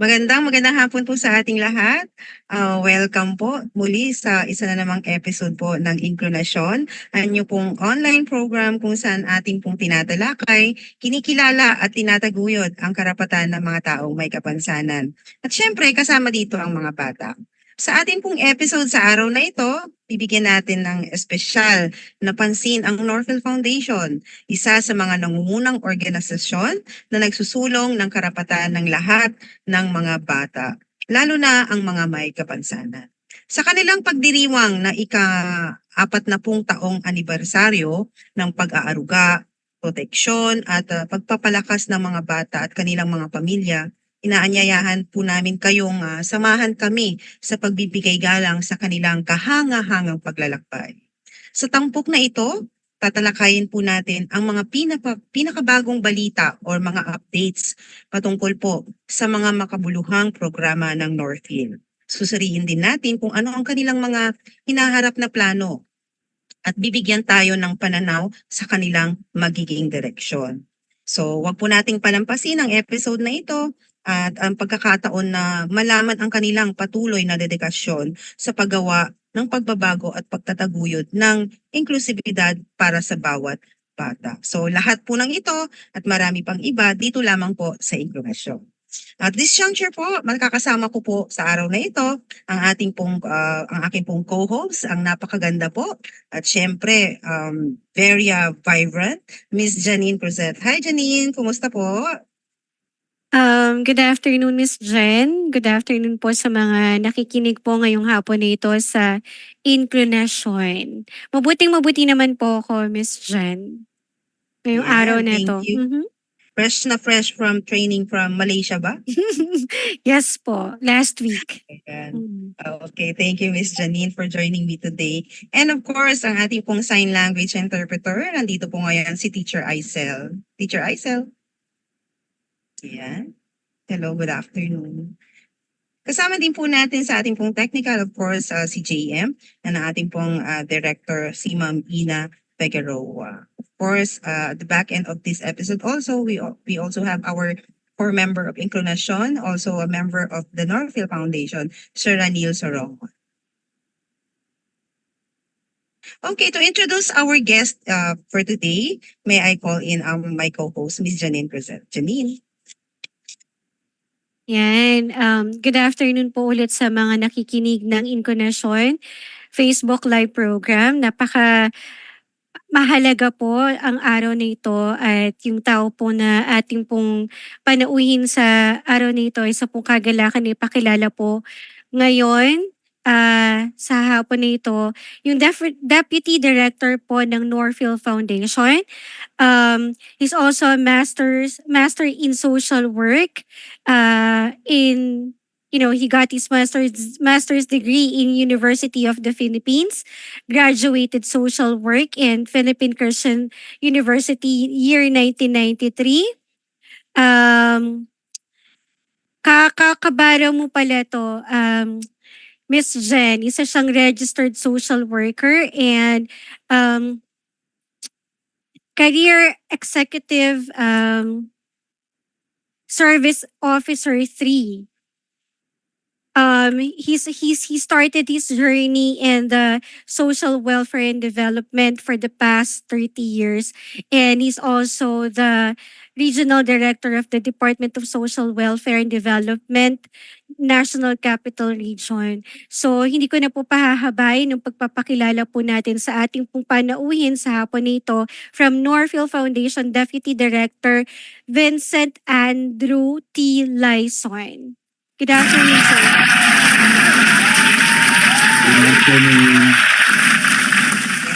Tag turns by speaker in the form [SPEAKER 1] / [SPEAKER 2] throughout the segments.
[SPEAKER 1] Magandang hapon po sa ating lahat. Welcome po muli sa isa na namang episode po ng Inklinasyon, ang inyo pong online program kung saan ating pong tinatalakay, kinikilala at tinataguyod ang karapatan ng mga taong may kapansanan. At syempre, kasama dito ang mga bata. Sa ating pong episode sa araw na ito, bibigyan natin ng espesyal na pansin ang Northfield Foundation, isa sa mga nangungunang organisasyon na nagsusulong ng karapatan ng lahat ng mga bata, lalo na ang mga may kapansanan. Sa kanilang pagdiriwang na ika-40 taong anibersaryo ng pag-aaruga, proteksyon at pagpapalakas ng mga bata at kanilang mga pamilya, inaanyayahan po namin kayong samahan kami sa pagbibigay galang sa kanilang kahanga-hangang paglalakbay. Sa tampok na ito, tatalakayin po natin ang mga pinakabagong balita or mga updates patungkol po sa mga makabuluhang programa ng Northfield. Susuriin din natin kung ano ang kanilang mga hinaharap na plano at bibigyan tayo ng pananaw sa kanilang magiging direksyon. So, wag po nating palampasin ang episode na ito at ang pagkakataon na malaman ang kanilang patuloy na dedikasyon sa paggawa ng pagbabago at pagtataguyod ng inklusibidad para sa bawat bata. So, lahat po ng ito at marami pang iba dito lamang po sa Inklusyon. At this juncture po, makakasama ko po sa araw na ito ang ang aking pong co-host, ang napakaganda po at syempre very vibrant, Miss Janine Cruzet. Hi Janine, kumusta po?
[SPEAKER 2] Good afternoon, Miss Jen. Good afternoon po sa mga nakikinig po ngayong hapon na ito sa Inclination. Mabuting-mabuti naman po ako, Miss Jen. Ngayong araw
[SPEAKER 1] Yan,
[SPEAKER 2] na
[SPEAKER 1] thank
[SPEAKER 2] ito.
[SPEAKER 1] you. Fresh na fresh from training from Malaysia ba?
[SPEAKER 2] Yes po, last week.
[SPEAKER 1] Ayan. Okay, thank you Miss Janine for joining me today. And of course, ang ating pong sign language interpreter, nandito po ngayon si Teacher Aisel. Teacher Aisel. Ayan. Hello, good afternoon. Kasama din po natin sa ating pong technical, of course, si JM, na ating pong director, si Ma'am Ina Figueroa. Of course, at the back end of this episode also, we also have our core member of Inclination, also a member of the Northfield Foundation, Sir Ranil Sorong. Okay, to introduce our guest for today, may I call in my co-host, Ms. Janine Cruzet. Janine.
[SPEAKER 2] Yan. Good afternoon po ulit sa mga nakikinig ng Inclination Facebook Live program. Mahalaga po ang araw na ito at yung tao po na ating pong panauhin sa araw na ito ay sa pong kagalakan ipakilala po ngayon sa hapon na ito yung Deputy Director po ng Northfield Foundation. He's also a master in social work. He got his master's degree in University of the Philippines, graduated social work in Philippine Christian University year 1993. Kakabara mo pala to, Miss Jen, isa siyang registered social worker and career executive service officer 3. He started his journey in the social welfare and development for the past 30 years, and he's also the regional director of the Department of Social Welfare and Development, National Capital Region. So hindi ko na po pahahabain ng pagpapakilala po natin sa ating pong panauhin sa hapon nito from Northfield Foundation Deputy Director Vincent Andrew T. Lyson. Good afternoon, sir.
[SPEAKER 3] Good afternoon.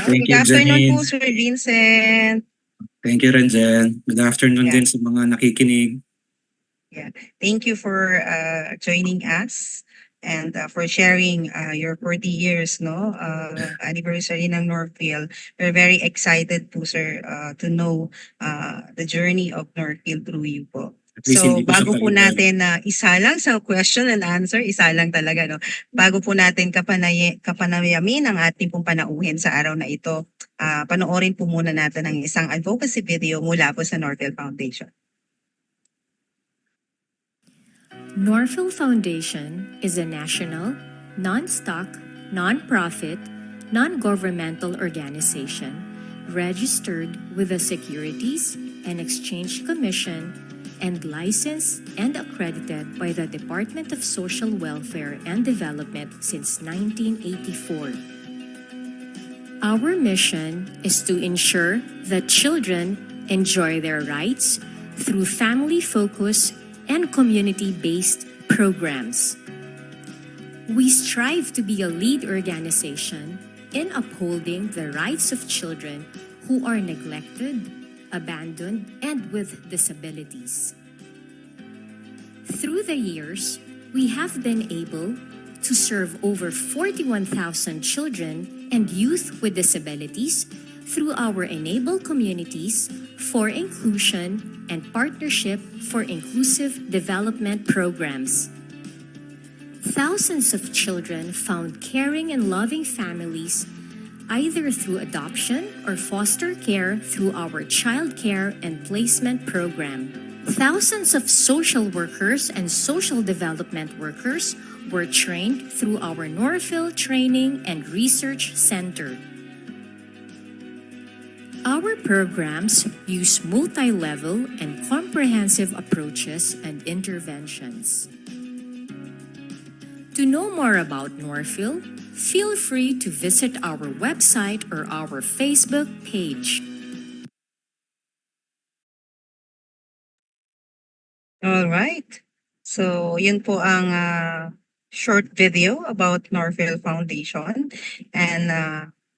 [SPEAKER 3] Thank
[SPEAKER 1] Good
[SPEAKER 3] you,
[SPEAKER 1] afternoon
[SPEAKER 3] Janine.
[SPEAKER 1] po, Sir Vincent.
[SPEAKER 3] Thank you, Renzen. Good afternoon
[SPEAKER 1] Yeah.
[SPEAKER 3] din sa mga nakikinig.
[SPEAKER 1] Thank you for joining us and for sharing your 40 years anniversary ng Northfield. We're very excited po, sir, to know the journey of Northfield through you po.
[SPEAKER 3] At least
[SPEAKER 1] So,
[SPEAKER 3] hindi ko siya
[SPEAKER 1] bago po
[SPEAKER 3] kaedad.
[SPEAKER 1] natin isa lang sa question and answer, isa lang talaga, no? Bago po natin kapanayamin ang ating pong panauhin sa araw na ito, panoorin po muna natin ang isang advocacy video mula po sa Northfield Foundation.
[SPEAKER 4] Norville Foundation is a national, non-stock, non-profit, non-governmental organization registered with the Securities and Exchange Commission and licensed and accredited by the Department of Social Welfare and Development since 1984. Our mission is to ensure that children enjoy their rights through family-focused and community-based programs. We strive to be a lead organization in upholding the rights of children who are neglected, abandoned, and with disabilities. Through the years, we have been able to serve over 41,000 children and youth with disabilities through our Enable Communities for Inclusion and Partnership for Inclusive Development programs. Thousands of children found caring and loving families either through adoption or foster care through our child care and placement program. Thousands of social workers and social development workers were trained through our Norville Training and Research Center. Our programs use multi-level and comprehensive approaches and interventions. To know more about Norville, feel free to visit our website or our Facebook page.
[SPEAKER 1] All right. So, yun po ang short video about Norville Foundation. And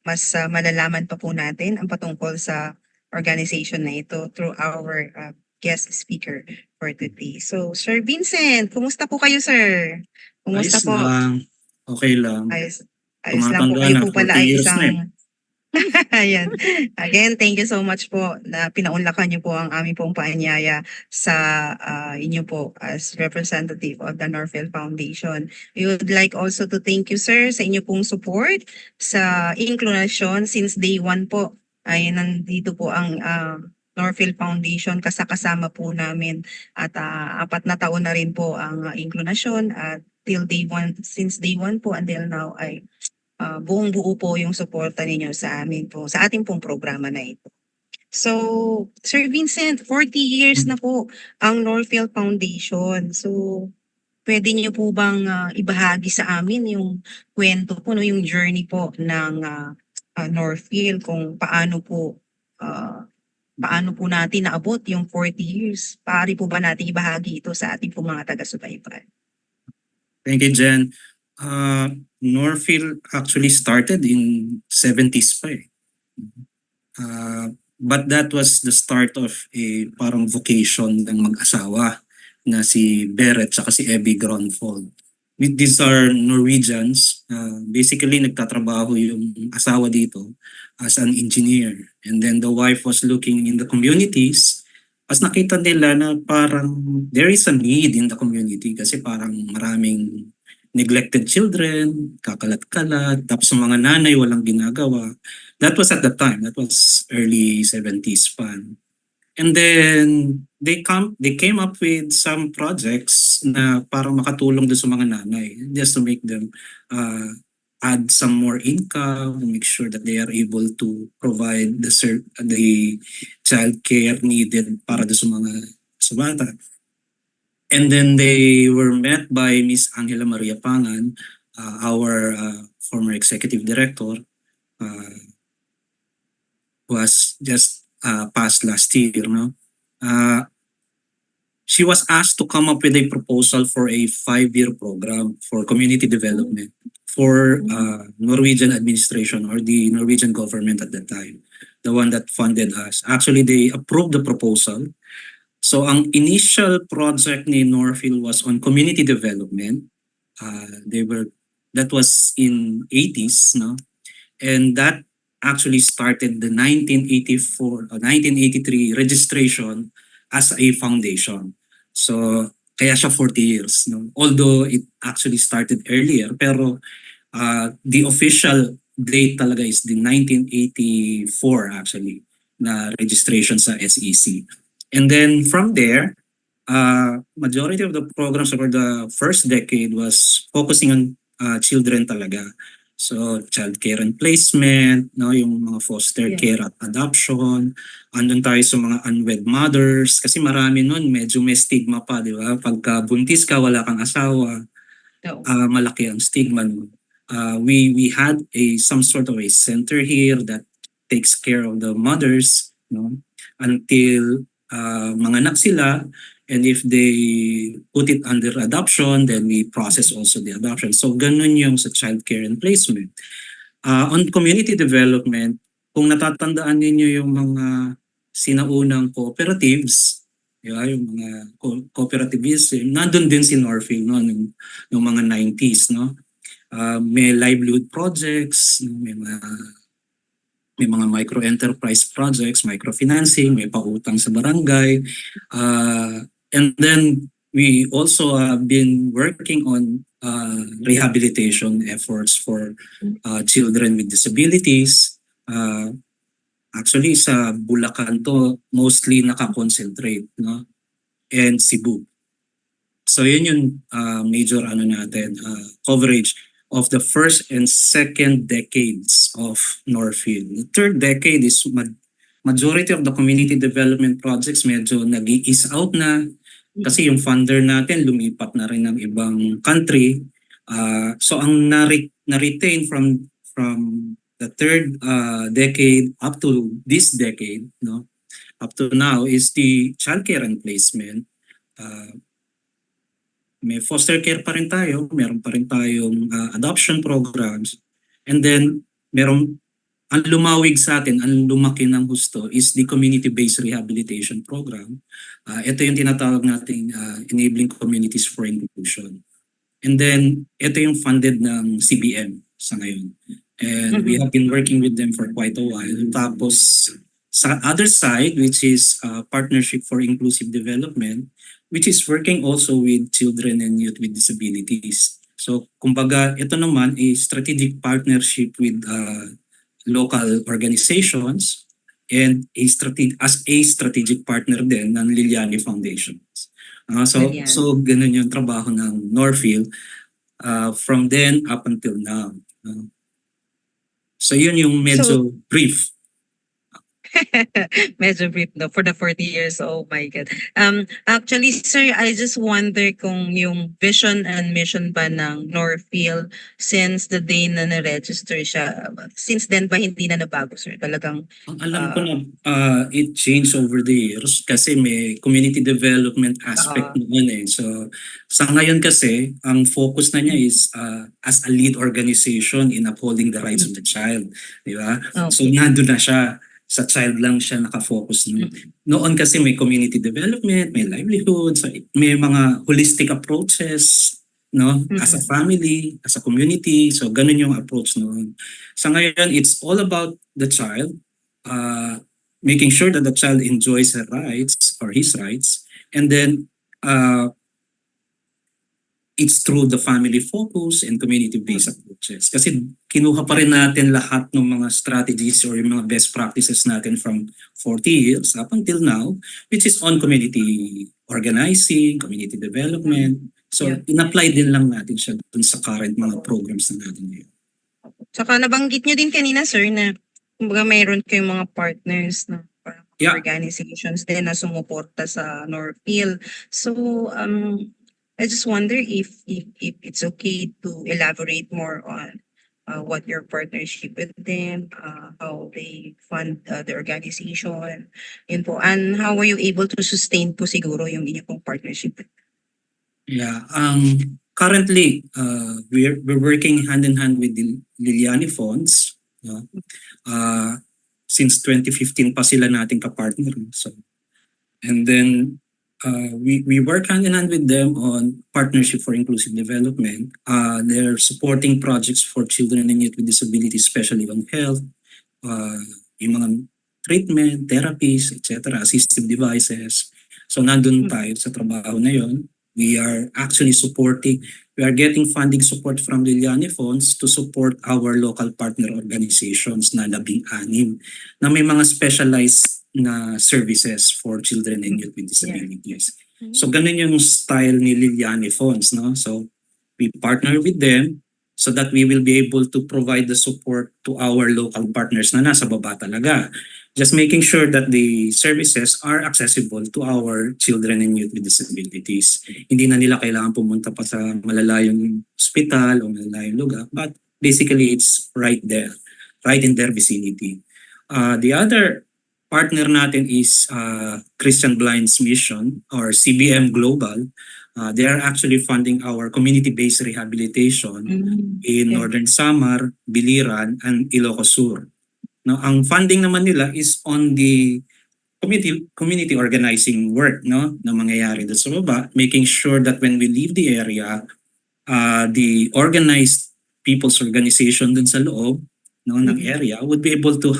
[SPEAKER 1] malalaman pa po natin ang patungkol sa organization na ito through our guest speaker for today. So, Sir Vincent, kumusta po kayo, sir? Kumusta
[SPEAKER 3] Ayos
[SPEAKER 1] po?
[SPEAKER 3] lang. Okay lang.
[SPEAKER 1] Ayos lang po.
[SPEAKER 3] Tumatanda
[SPEAKER 1] Kayo
[SPEAKER 3] na,
[SPEAKER 1] po pala
[SPEAKER 3] 40
[SPEAKER 1] ay
[SPEAKER 3] years na
[SPEAKER 1] isang... Ayan. Again, thank you so much po na pinaunlakan niyo po ang aming pong paanyaya sa inyo po as representative of the Norville Foundation. We would like also to thank you, sir, sa inyo pong support sa Inclunasyon since day one po. Ay nandito po ang Norville Foundation, kasama po namin at 4 na taon na rin po ang Inclunasyon at till day one, since day one po until now ay buong buo po yung suporta ninyo sa amin po, sa ating pong programa na ito. So, Sir Vincent, 40 years na po ang Norville Foundation. So, pwede niyo po bang ibahagi sa amin yung kwento po, no, yung journey po ng Norville, kung paano po natin naabot yung 40 years? Paari po ba natin ibahagi ito sa ating po mga taga-subaybay?
[SPEAKER 3] Thank you, Jen. Norville actually started in 70s pa eh. But that was the start of a parang vocation ng mag-asawa na si Beret at si Abby Gronfold. These are Norwegians. Basically, nagtatrabaho yung asawa dito as an engineer. And then the wife was looking in the communities. As nakita nila na parang there is a need in the community kasi parang maraming neglected children, kakalat-kalat, tapos mga nanay walang ginagawa. That was at the time. That was early 70s pa. And then they came up with some projects na parang makatulong doon sa mga nanay just to make them add some more income, make sure that they are able to provide the child care needed para doon sa bata. And then they were met by Miss Angela Maria Pangan, our former executive director, was just passed last year. No? She was asked to come up with a proposal for a 5-year program for community development for Norwegian administration or the Norwegian government at that time, the one that funded us. Actually, they approved the proposal. So ang initial project ni Norville was on community development. That was in 80s, no? And that actually started the 1983 registration as a foundation. So kaya siya 40 years, no? Although it actually started earlier, pero the official date talaga is the 1984 actually na registration sa SEC. And then from there, majority of the programs over the first decade was focusing on children talaga. So child care and placement, no, yung mga foster
[SPEAKER 1] Yeah.
[SPEAKER 3] care at adoption. Andun tayo sa mga unwed mothers kasi marami nun medyo may stigma pa, di ba? Pagka buntis ka, wala kang asawa,
[SPEAKER 1] No.
[SPEAKER 3] malaki ang stigma nun. We had some sort of a center here that takes care of the mothers, no, until manganak sila. And if they put it under adoption, then we process also the adoption. So ganun yung sa child care and placement. On community development, kung natatandaan ninyo yung mga sinaunang cooperatives, yung mga cooperativism, nandun din si Norfield noon ng mga 90s, no? May livelihood projects, no? May mga micro-enterprise projects, microfinancing, may pautang sa barangay. And then we also have been working on rehabilitation efforts for children with disabilities. Actually, sa Bulacan to, mostly nakakoncentrate, no? And Cebu. So yun yung major natin, coverage of the first and second decades of Norfield. The third decade is majority of the community development projects medyo nag-ease out na kasi yung funder natin lumipat na rin ng ibang country. So ang na-retain from the third decade up to this decade, no, up to now is the child care and placement. May foster care pa rin tayo, meron pa rin tayong adoption programs. And then ang lumawig sa atin, ang lumaki ng gusto is the community-based rehabilitation program. Ito yung tinatawag nating Enabling Communities for Inclusion. And then, ito yung funded ng CBM sa ngayon. And we have been working with them for quite a while. Tapos, sa other side, which is Partnership for Inclusive Development, which is working also with children and youth with disabilities. So, kumbaga, ito naman is strategic partnership with local organizations and as a strategic partner din ng Liliani Foundation.
[SPEAKER 1] Liliani.
[SPEAKER 3] So ganun yung trabaho ng Norfield from then up until now. So yun yung medyo brief.
[SPEAKER 1] Medyo brief, no, for the 40 years. Oh my God. Actually, sir, I just wonder kung yung vision and mission ba ng Norfield since the day na na-register siya, since then ba hindi na nabago, sir? Talagang
[SPEAKER 3] Ang alam ko na it changed over the years kasi may community development aspect naman eh. So sa ngayon kasi, ang focus na niya is as a lead organization in upholding the rights of the child. Di ba? So nandun na siya. Sa child lang siya nakafocus. Noon kasi may community development, may livelihood, so may mga holistic approaches, no, as a family, as a community. So ganun yung approach noon. Sa ngayon, it's all about the child, making sure that the child enjoys her rights or his rights, and then it's through the family focus and community-based approaches. Kasi kinuha pa rin natin lahat ng mga strategies or yung mga best practices natin from 40 years up until now, which is on community organizing, community development. So, in-apply din lang natin siya dun sa current mga programs na natin ngayon.
[SPEAKER 1] Saka nabanggit niyo din kanina, sir, na kumbaga mayroon kayong mga partners na parang organizations din na sumuporta sa Norfield. So, I just wonder if it's okay to elaborate more on what your partnership with them, how they fund the organization, yun po, and how were you able to sustain po siguro yung inyong pong partnership?
[SPEAKER 3] Yeah, currently we're working hand in hand with the Liliani Funds. Since 2015 pa sila nating kapartner. So, and then we work hand in hand with them on Partnership for Inclusive Development. They're supporting projects for children and youth with disabilities, especially on health, yung mga treatment, therapies, etc., assistive devices. So nandun tayo sa trabaho na yon. We are actually we are getting funding support from Liliani Funds to support our local partner organizations na 16 na may mga specialized na services for children and youth with disabilities. So ganun yung style ni Liliane Phones, no? So we partner with them so that we will be able to provide the support to our local partners na nasa baba talaga. Just making sure that the services are accessible to our children and youth with disabilities. Hindi na nila kailangan pumunta pa sa malalayong hospital o malalayong lugar, but basically it's right there, right in their vicinity. The other partner natin is Christian Blind's Mission or CBM Global. They are actually funding our community-based rehabilitation in
[SPEAKER 1] Okay.
[SPEAKER 3] Northern Samar, Biliran, and Ilocos Sur. No, ang funding naman nila is on the community organizing work, no, na mangyayari doon sa baba, making sure that when we leave the area, the organized people's organization dun sa loob, no, ng area would be able to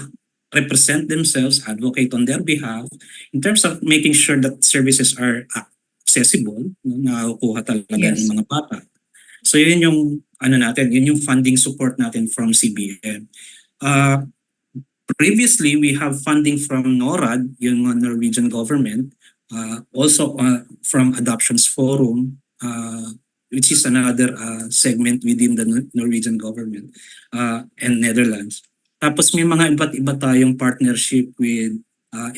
[SPEAKER 3] represent themselves, advocate on their behalf in terms of making sure that services are accessible, no, nakukuha talaga
[SPEAKER 1] Yes.
[SPEAKER 3] ng mga bata. So yun yung ano natin, yun yung funding support natin from CBN. Previously, we have funding from NORAD, yung Norwegian government, also from Adoptions Forum, which is another segment within the Norwegian government, and Netherlands. Tapos may mga iba't iba tayong partnership with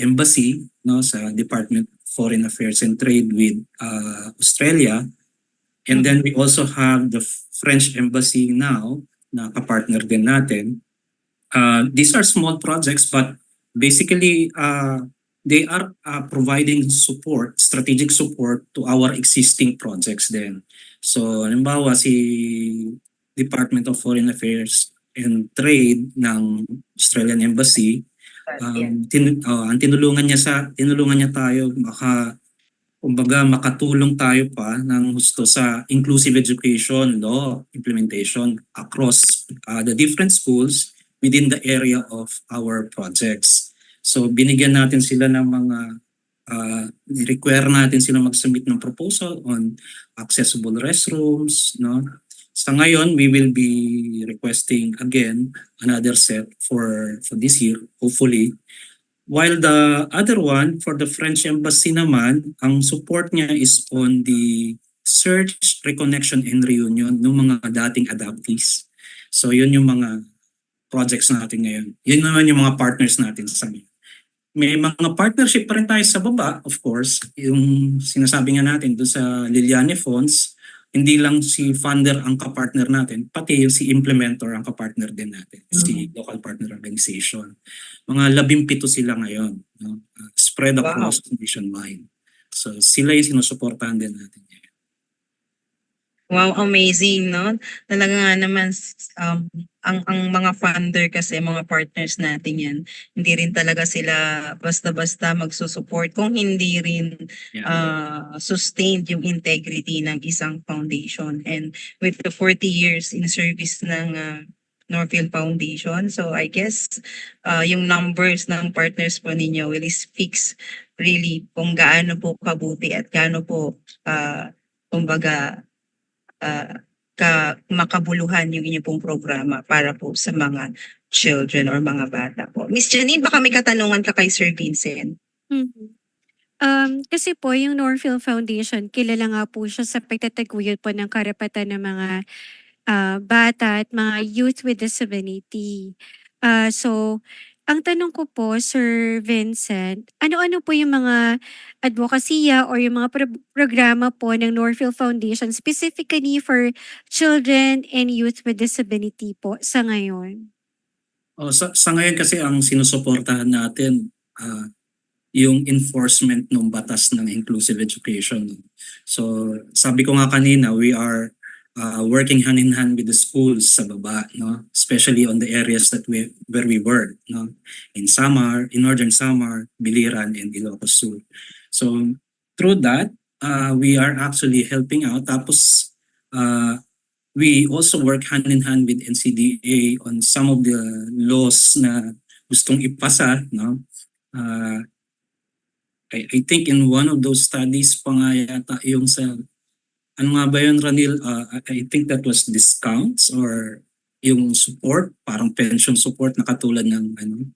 [SPEAKER 3] embassy, no, sa Department of Foreign Affairs and Trade with Australia. And then we also have the French embassy now na kapartner din natin. These are small projects, but basically they are providing support, strategic support to our existing projects then. So, halimbawa si Department of Foreign Affairs and Trade ng Australian Embassy, ang tinulungan niya tayo kumbaga makatulong tayo pa ng gusto sa inclusive education law implementation across the different schools within the area of our projects. So binigyan natin sila ng mga require natin sila mag-submit ng proposal on accessible restrooms, no? Sa ngayon, we will be requesting again another set for this year, hopefully. While the other one for the French Embassy naman, ang support niya is on the search, reconnection, and reunion ng mga dating adoptees. So yun yung mga projects natin ngayon. Yun naman yung mga partners natin sa ngayon. May mga partnership pa rin tayo sa baba, of course. Yung sinasabi nga natin doon sa Liliane Funds, hindi lang si funder ang kapartner natin, pati yung si implementer ang kapartner din natin, si local partner organization. Mga 17 sila ngayon, no? Spread across nationwide. So sila yung sinusuportahan din natin ngayon.
[SPEAKER 1] Wow, amazing, no? Talaga nga naman, ang mga funder kasi, mga partners natin yan, hindi rin talaga sila basta-basta magsusupport kung hindi rin sustained yung integrity ng isang foundation. And with the 40 years in service ng Northfield Foundation, so I guess yung numbers ng partners po ninyo will speak really kung gaano po kabuti at gaano po, kumbaga, makabuluhan yung inyong pong programa para po sa mga children or mga bata po. Miss Janine, baka may katanungan ka kay Sir Vincent.
[SPEAKER 2] Kasi po yung Northfield Foundation, kilala nga po siya sa pagtataguyod po ng karapatan ng mga bata at mga youth with disability. So, ang tanong ko po, Sir Vincent, ano-ano po yung mga advokasya or yung mga programa po ng Northfield Foundation specifically for children and youth with disability po sa ngayon?
[SPEAKER 3] Sa ngayon kasi ang sinusuportahan natin yung enforcement ng batas ng inclusive education. So sabi ko nga kanina, we are working hand in hand with the schools sa baba, no? Especially on the areas that where we work, no? In Samar, in Northern Samar, Biliran, and Ilocos Sur. So through that, we are actually helping out. Tapos we also work hand in hand with NCDA on some of the laws na gustong ipasa, no? I think in one of those studies pa nga yata yung sa ano nga ba yun, Ranil? I think that was discounts or yung support, parang pension support na katulad ng ano.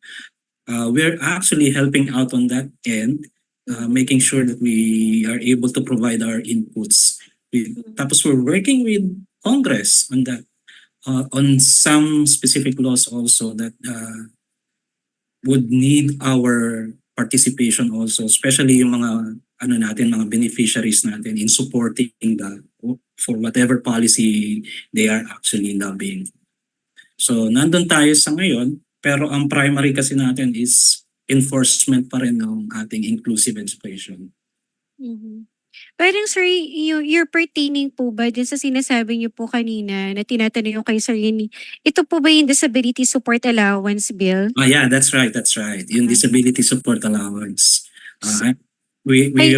[SPEAKER 3] We're actually helping out on that end. making sure that we are able to provide our inputs. Tapos we're working with Congress on that, on some specific laws also that would need our participation also, especially yung mga mga beneficiaries natin in supporting for whatever policy they are actually lobbying. So nandun tayo sa ngayon, pero ang primary kasi natin is enforcement pa rin ng ating inclusive education.
[SPEAKER 2] Mhm. Parang sir, you're pertaining po ba dun sa sinasabi niyo po kanina na tinatanong yung kay Sir Rini, ito po ba yung Disability Support Allowance Bill?
[SPEAKER 3] Yeah, that's right. Yung disability support allowance. We
[SPEAKER 2] Ay-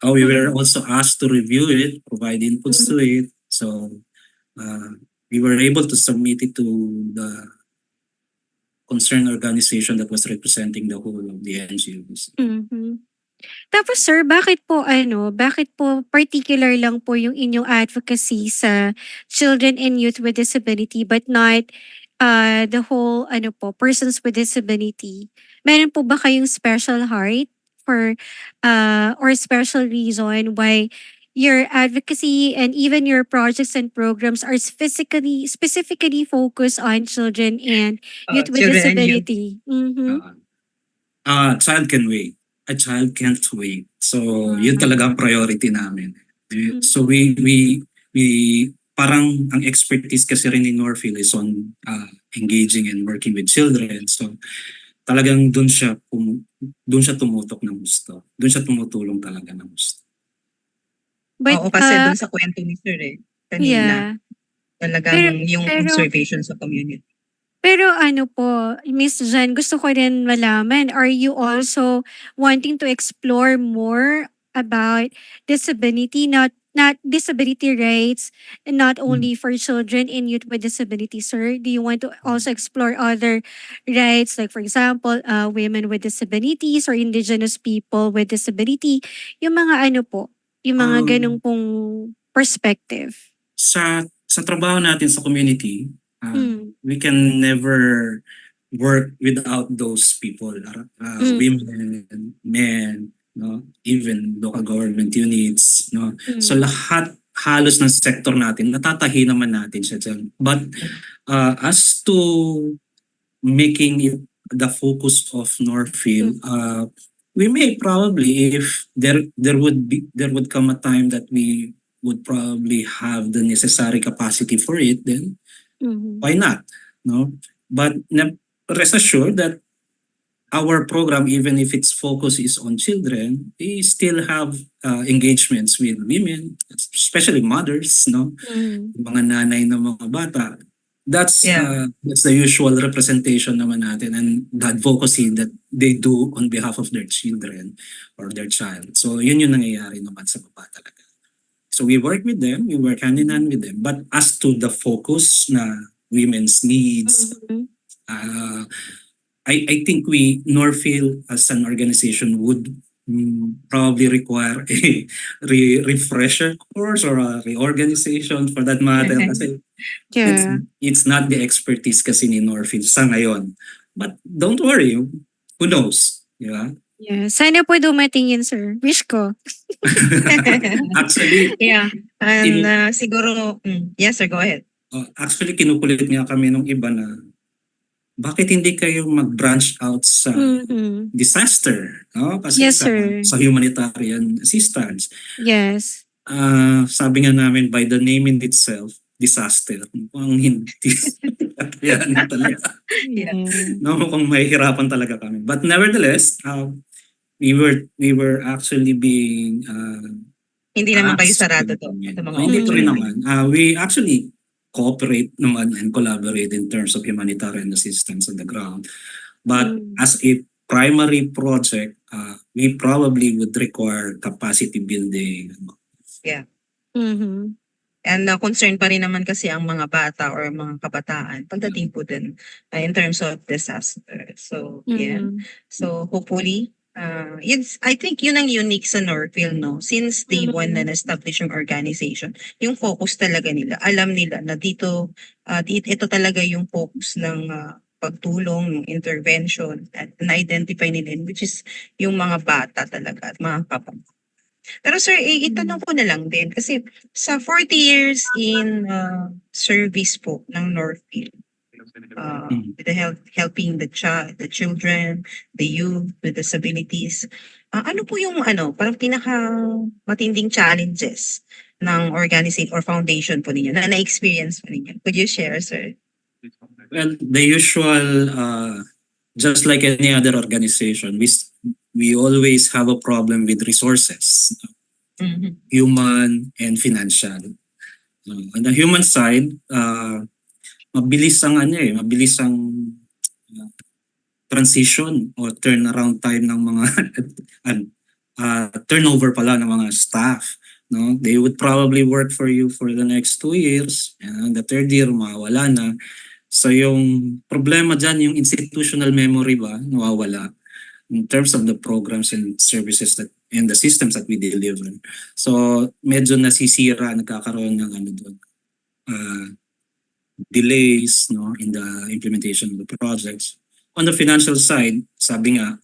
[SPEAKER 3] were also asked to review it, provide inputs to it. So we were able to submit it to the concerned organization that was representing the whole of the NGOs.
[SPEAKER 2] Mhm. Tapos sir, bakit po particular lang po yung inyong advocacy sa children and youth with disability but not the whole persons with disability? Meron po ba kayong special heart for or special reason why your advocacy and even your projects and programs are specifically focused on children and youth with
[SPEAKER 1] children and youth.
[SPEAKER 2] disability? Mhm.
[SPEAKER 3] Child can wait. A child can't wait. So, yun talaga ang priority namin. So, we parang ang expertise kasi rin ni Norfield is on engaging and working with children. So, talagang doon siya tumutok ng gusto. Doon siya tumutulong talaga ng gusto.
[SPEAKER 2] But,
[SPEAKER 1] Oo, kasi dun sa kwento ni Sir kanina,
[SPEAKER 2] yeah.
[SPEAKER 1] talagang yung
[SPEAKER 2] pero-
[SPEAKER 1] observation sa community.
[SPEAKER 2] Pero po, Miss Jan, gusto ko rin malaman, are you also wanting to explore more about disability, not disability rights, and not only for children and youth with disability, sir? Do you want to also explore other rights, like for example, women with disabilities or indigenous people with disability? Yung mga yung mga ganong pong perspective.
[SPEAKER 3] Sa trabaho natin sa community,
[SPEAKER 2] Mm.
[SPEAKER 3] we can never work without those people, women, men, no, even local government units, no. So lahat halos ng sector natin natatahi naman natin siya dyan. But as to making it the focus of Norfield, we may probably, if there would come a time that we would probably have the necessary capacity for it, then
[SPEAKER 2] Mhm.
[SPEAKER 3] why not? No, but rest assured that our program, even if its focus is on children, we still have engagements with women, especially mothers, no,
[SPEAKER 2] Mm.
[SPEAKER 3] mga nanay ng mga bata. That's the usual representation naman natin and the advocacy that they do on behalf of their children or their child. So yun yung nangyayari naman sa baba talaga. So we work with them, we work hand in hand with them. But as to the focus na women's needs,
[SPEAKER 2] Mhm.
[SPEAKER 3] I think Norfield as an organization would probably require a refresher course or a reorganization for that matter kasi
[SPEAKER 2] Yeah.
[SPEAKER 3] it's not the expertise kasi ni Norfield sa ngayon. But don't worry, who knows? Di ba?
[SPEAKER 2] Yeah. Sana po dumating yun, sir. Wish ko.
[SPEAKER 3] Actually,
[SPEAKER 1] And siguro, yes sir, go ahead.
[SPEAKER 3] actually kinukulit nga kami nung iba na bakit hindi kayo mag-branch out sa
[SPEAKER 2] Mhm.
[SPEAKER 3] disaster, no? Kasi
[SPEAKER 2] Yes, sir.
[SPEAKER 3] sa humanitarian assistance.
[SPEAKER 2] Yes.
[SPEAKER 3] Sabi nga namin by the name in itself, disaster. Mukhang hindi. Yan talaga.
[SPEAKER 1] Yeah.
[SPEAKER 3] No, mukhang mahihirapan talaga kami. But nevertheless, we were actually being
[SPEAKER 1] Hindi naman kayo
[SPEAKER 3] asked
[SPEAKER 1] sarado
[SPEAKER 3] to-
[SPEAKER 1] to sa mga
[SPEAKER 3] Hindi to rin
[SPEAKER 1] opportunity.
[SPEAKER 3] naman. We actually cooperate naman and collaborate in terms of humanitarian assistance on the ground. But as a primary project, we probably would require capacity building.
[SPEAKER 2] Mhm.
[SPEAKER 1] And concerned pa rin naman kasi ang mga bata or mga kabataan pagdating po din in terms of disaster. So,
[SPEAKER 2] Mhm.
[SPEAKER 1] So, hopefully, I think yun ang unique sa Norfield, no? Since day one na na-establish yung organization, yung focus talaga nila, alam nila na dito, ito talaga yung focus ng pagtulong, yung intervention at na-identify nila yun, which is yung mga bata talaga at mga kapatid. Pero sir, itanong ko na lang din kasi sa 40 years in service po ng Northfield, with the helping the children, the youth with disabilities. Ano po yung parang pinaka matinding challenges ng organization or foundation po ninyo na na-experience po ninyo? Could you share, sir?
[SPEAKER 3] Well, the usual, just like any other organization, we always have a problem with resources,
[SPEAKER 1] Mhm.
[SPEAKER 3] human and financial. On the human side, mabilis ang transition or turnaround time ng mga turnover pala ng mga staff. No, they would probably work for you for the next 2 years, and the third year mawawala na. So yung problema dyan, yung institutional memory ba, nawawala in terms of the programs and services that and the systems that we deliver. So medyo nasisira, nagkakaroon ng doon, delays, no, in the implementation of the projects. On the financial side, sabi nga,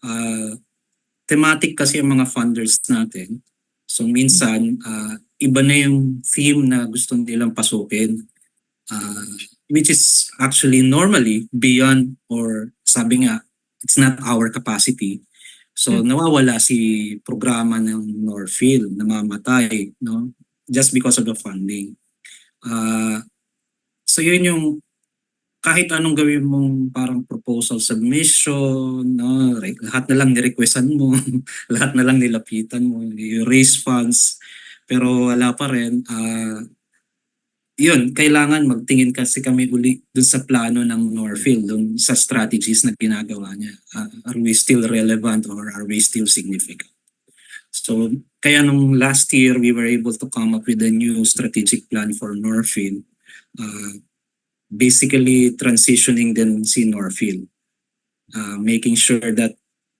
[SPEAKER 3] thematic kasi ang mga funders natin. So minsan, iba na yung theme na gusto nilang pasukin. Which is actually normally beyond, or sabi nga, it's not our capacity. So nawawala si programa ng Northfield, namamatay, no? Just because of the funding. So yun yung kahit anong gawin mong parang proposal submission, no? Lahat na lang nirequestan mo, lahat na lang nilapitan mo, you raise funds, pero wala pa rin. Yun, kailangan magtingin kasi kami uli dun sa plano ng Northfield, dun sa strategies na ginagawa niya. Are we still relevant or are we still significant? So, kaya nung last year, we were able to come up with a new strategic plan for Northfield. Basically, transitioning din si Northfield. Making sure that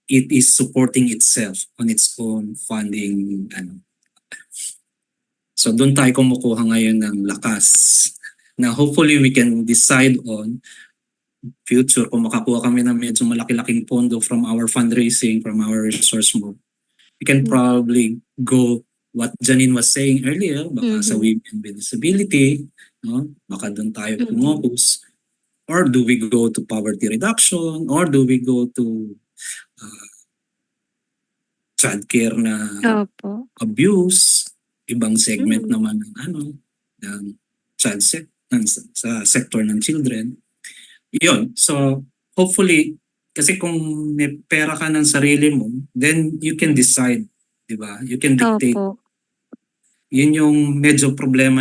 [SPEAKER 3] it is supporting itself on its own funding. So doon tayo kumukuha ngayon ng lakas na hopefully we can decide on future kung makakuha kami ng medyo malaki-laking pondo from our fundraising, from our resource move. We can probably go what Janine was saying earlier, baka sa women with disability, no? Baka doon tayo focus. Or do we go to poverty reduction? Or do we go to childcare na
[SPEAKER 2] Opo.
[SPEAKER 3] abuse? Ibang segment naman ng child sa sector ng children. Yun. So, hopefully, kasi kung may pera ka ng sarili mo, then you can decide, di ba? You can dictate.
[SPEAKER 2] Opo.
[SPEAKER 3] Yun yung medyo problema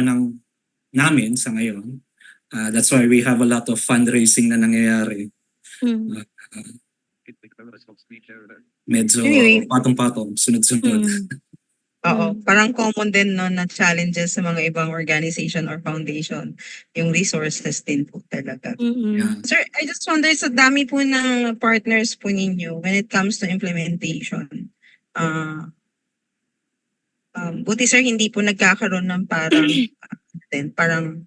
[SPEAKER 3] namin sa ngayon. That's why we have a lot of fundraising na nangyayari. Medyo
[SPEAKER 1] Anyway.
[SPEAKER 3] patong-patong, sunod-sunod.
[SPEAKER 1] Oo, parang common din no na challenges sa mga ibang organization or foundation, yung resources din po talaga.
[SPEAKER 3] Yeah.
[SPEAKER 1] Sir, I just wonder sa dami po ng partners po ninyo when it comes to implementation. Buti sir hindi po nagkakaroon ng parang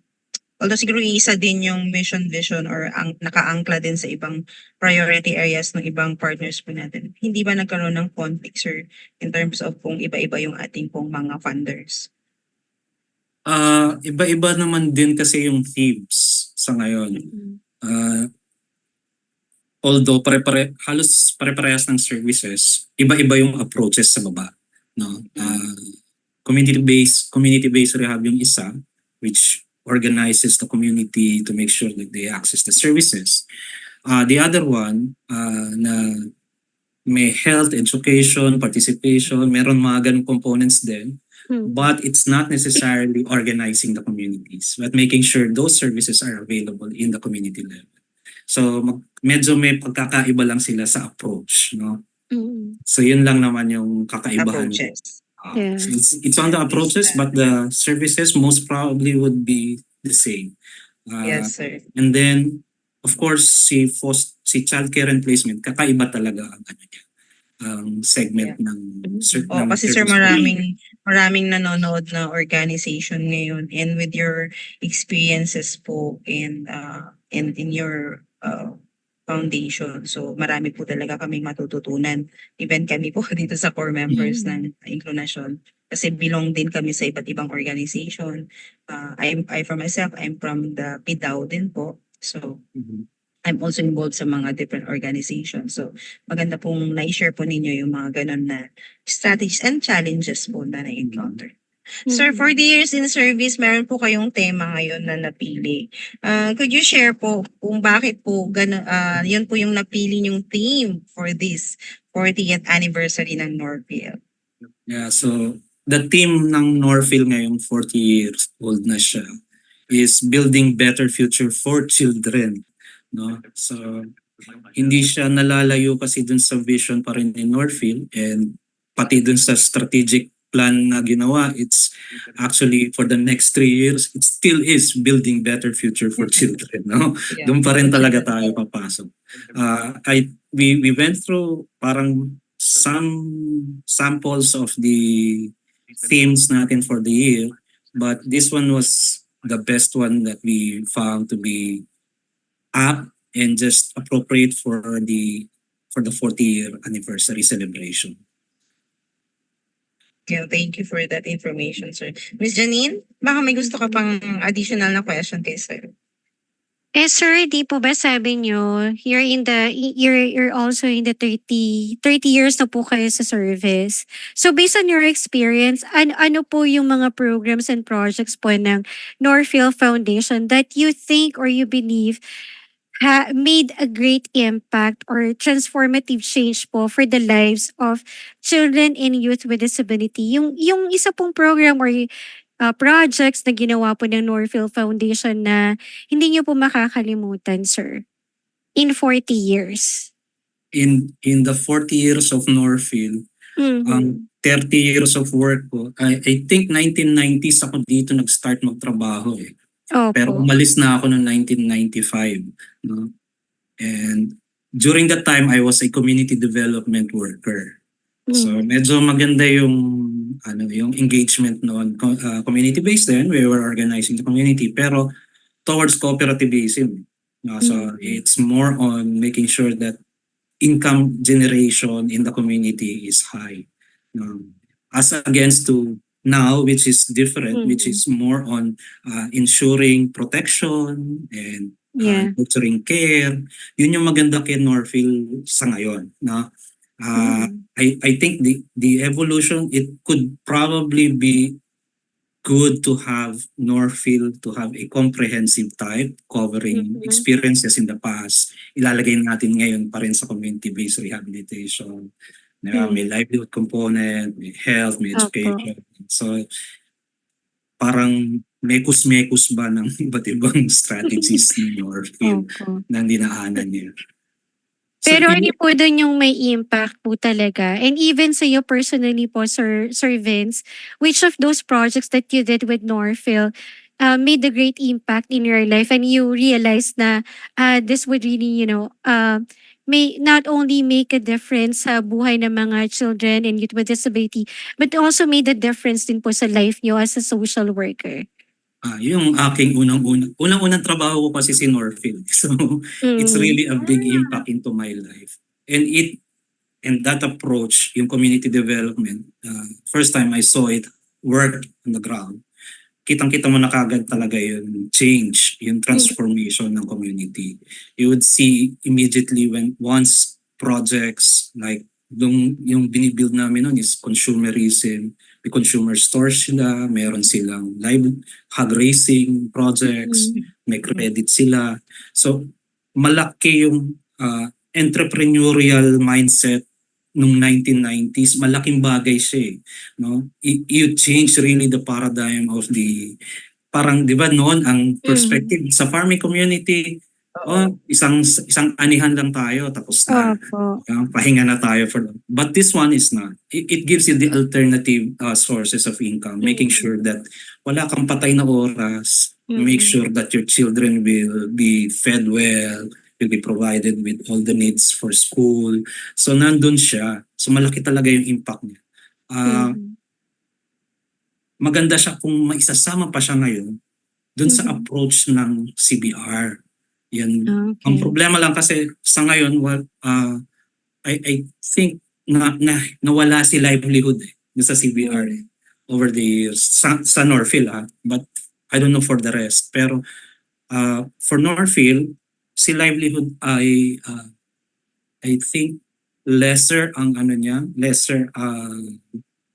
[SPEAKER 1] although siguro isa din yung mission vision or nakaangkla din sa ibang priority areas ng ibang partners po natin. Hindi ba nagkaroon ng conflict, sir, in terms of kung iba-iba yung ating pong mga funders?
[SPEAKER 3] Iba-iba naman din kasi yung themes sa ngayon. Although halos pare-parehas ng services, iba-iba yung approaches sa baba. No? Community-based rehab yung isa, which organizes the community to make sure that they access the services. The other one, na may health, education, participation, meron mga ganung components din. But it's not necessarily organizing the communities, but making sure those services are available in the community level. So medyo may pagkakaiba lang sila sa approach, no? So yun lang naman yung kakaibahan.
[SPEAKER 1] Approaches.
[SPEAKER 2] Yeah.
[SPEAKER 3] So it's on the approaches, but the services most probably would be the same.
[SPEAKER 1] Yes, sir.
[SPEAKER 3] And then, of course, si childcare and placement, kakaiba talaga ang segment ng
[SPEAKER 1] Kasi sir, maraming nanonood na organization ngayon, and with your experiences po in your Foundation. So marami po talaga kaming matututunan. Even kami po dito sa core members ng Inclunation. Kasi belong din kami sa iba't ibang organization. I for myself, I'm from the PIDAO din po. So I'm also involved sa mga different organizations. So maganda pong na-share po ninyo yung mga ganun na strategies and challenges po na na-encounter. Sir, for the years in service, meron po kayong tema ngayon na napili. Could you share po kung bakit po yun po yung napili yung theme for this 40th anniversary ng Norville?
[SPEAKER 3] Yeah, so the theme ng Norville ngayong 40 years old na siya is building better future for children, no? So hindi siya nalalayo kasi dun sa vision pa rin ni Norville, and pati dun sa strategic plan na ginawa, it's actually for the next 3 years, it still is building better future for children, no?
[SPEAKER 1] Yeah.
[SPEAKER 3] Doon pa rin talaga tayo papasok. We went through parang some samples of the themes natin for the year, but this one was the best one that we found to be apt and just appropriate for the 40-year anniversary celebration.
[SPEAKER 1] Yeah, thank you for that information, sir. Miss Janine, baka may gusto ka pang additional na question kay sir?
[SPEAKER 2] Sir, di po ba sabi nyo, you're also in the 30 years na po kayo sa service. So based on your experience, ano po yung mga programs and projects po ng Norville Foundation that you think or you believe made a great impact or transformative change po for the lives of children and youth with disability? Yung isa pong program or projects na ginawa po ng Norville Foundation na hindi niyo po makakalimutan, sir, in 40 years.
[SPEAKER 3] In the 40 years of Norville, 30 years of work ko, I think 1990s ako dito nag-start magtrabaho eh. Pero
[SPEAKER 2] Opo.
[SPEAKER 3] umalis na ako noong 1995, no? And during that time I was a community development worker. So medyo maganda yung engagement noon, community based then, we were organizing the community, pero towards cooperativism. So it's more on making sure that income generation in the community is high. As against to now, which is different, which is more on ensuring protection and nurturing care. Yun yung maganda kay Norville sa ngayon, no? I think the evolution, it could probably be good to have Norville to have a comprehensive type covering experiences in the past. Ilalagay natin ngayon pa rin sa community-based rehabilitation. May livelihood component, may health, may education. So parang mekus-mekus ba ng iba't ibang strategies ni Norville na dinaanan niya. So,
[SPEAKER 2] Pero ano po doon yung may impact po talaga? And even sa iyo personally po, Sir Vince, which of those projects that you did with Norville made a great impact in your life and you realized na this would really, may not only make a difference sa buhay ng mga children and youth with disability, but also made a difference din po sa life niyo as a social worker?
[SPEAKER 3] Yung aking unang trabaho ko kasi si Norville. So it's really a big impact into my life. And that approach, yung community development, first time I saw it work on the ground, kitang-kita mo na kagad talaga yung change, yung transformation ng community. You would see immediately once projects like yung binibuild namin nun is consumerism. May consumer stores sila, meron silang live hog racing projects, may credit sila. So malaki yung entrepreneurial mindset nung 1990s, malaking bagay siya eh, no? You change really the paradigm of the, parang 'di ba noon ang perspective sa farming community, isang anihan lang tayo tapos na. Pahinga na tayo but this one is not. It gives you the alternative sources of income, making sure that wala kang patay na oras, make sure that your children will be fed well, will be provided with all the needs for school. So nandun siya. So malaki talaga yung impact niya. Maganda siya kung maisasama pa siya ngayon dun sa approach ng CBR. Yan. Ang
[SPEAKER 2] Okay.
[SPEAKER 3] problema lang kasi sa ngayon, I think nawala si livelihood sa CBR over the years. Sa Northfield but I don't know for the rest. Pero for Northfield, si livelihood ay I think lesser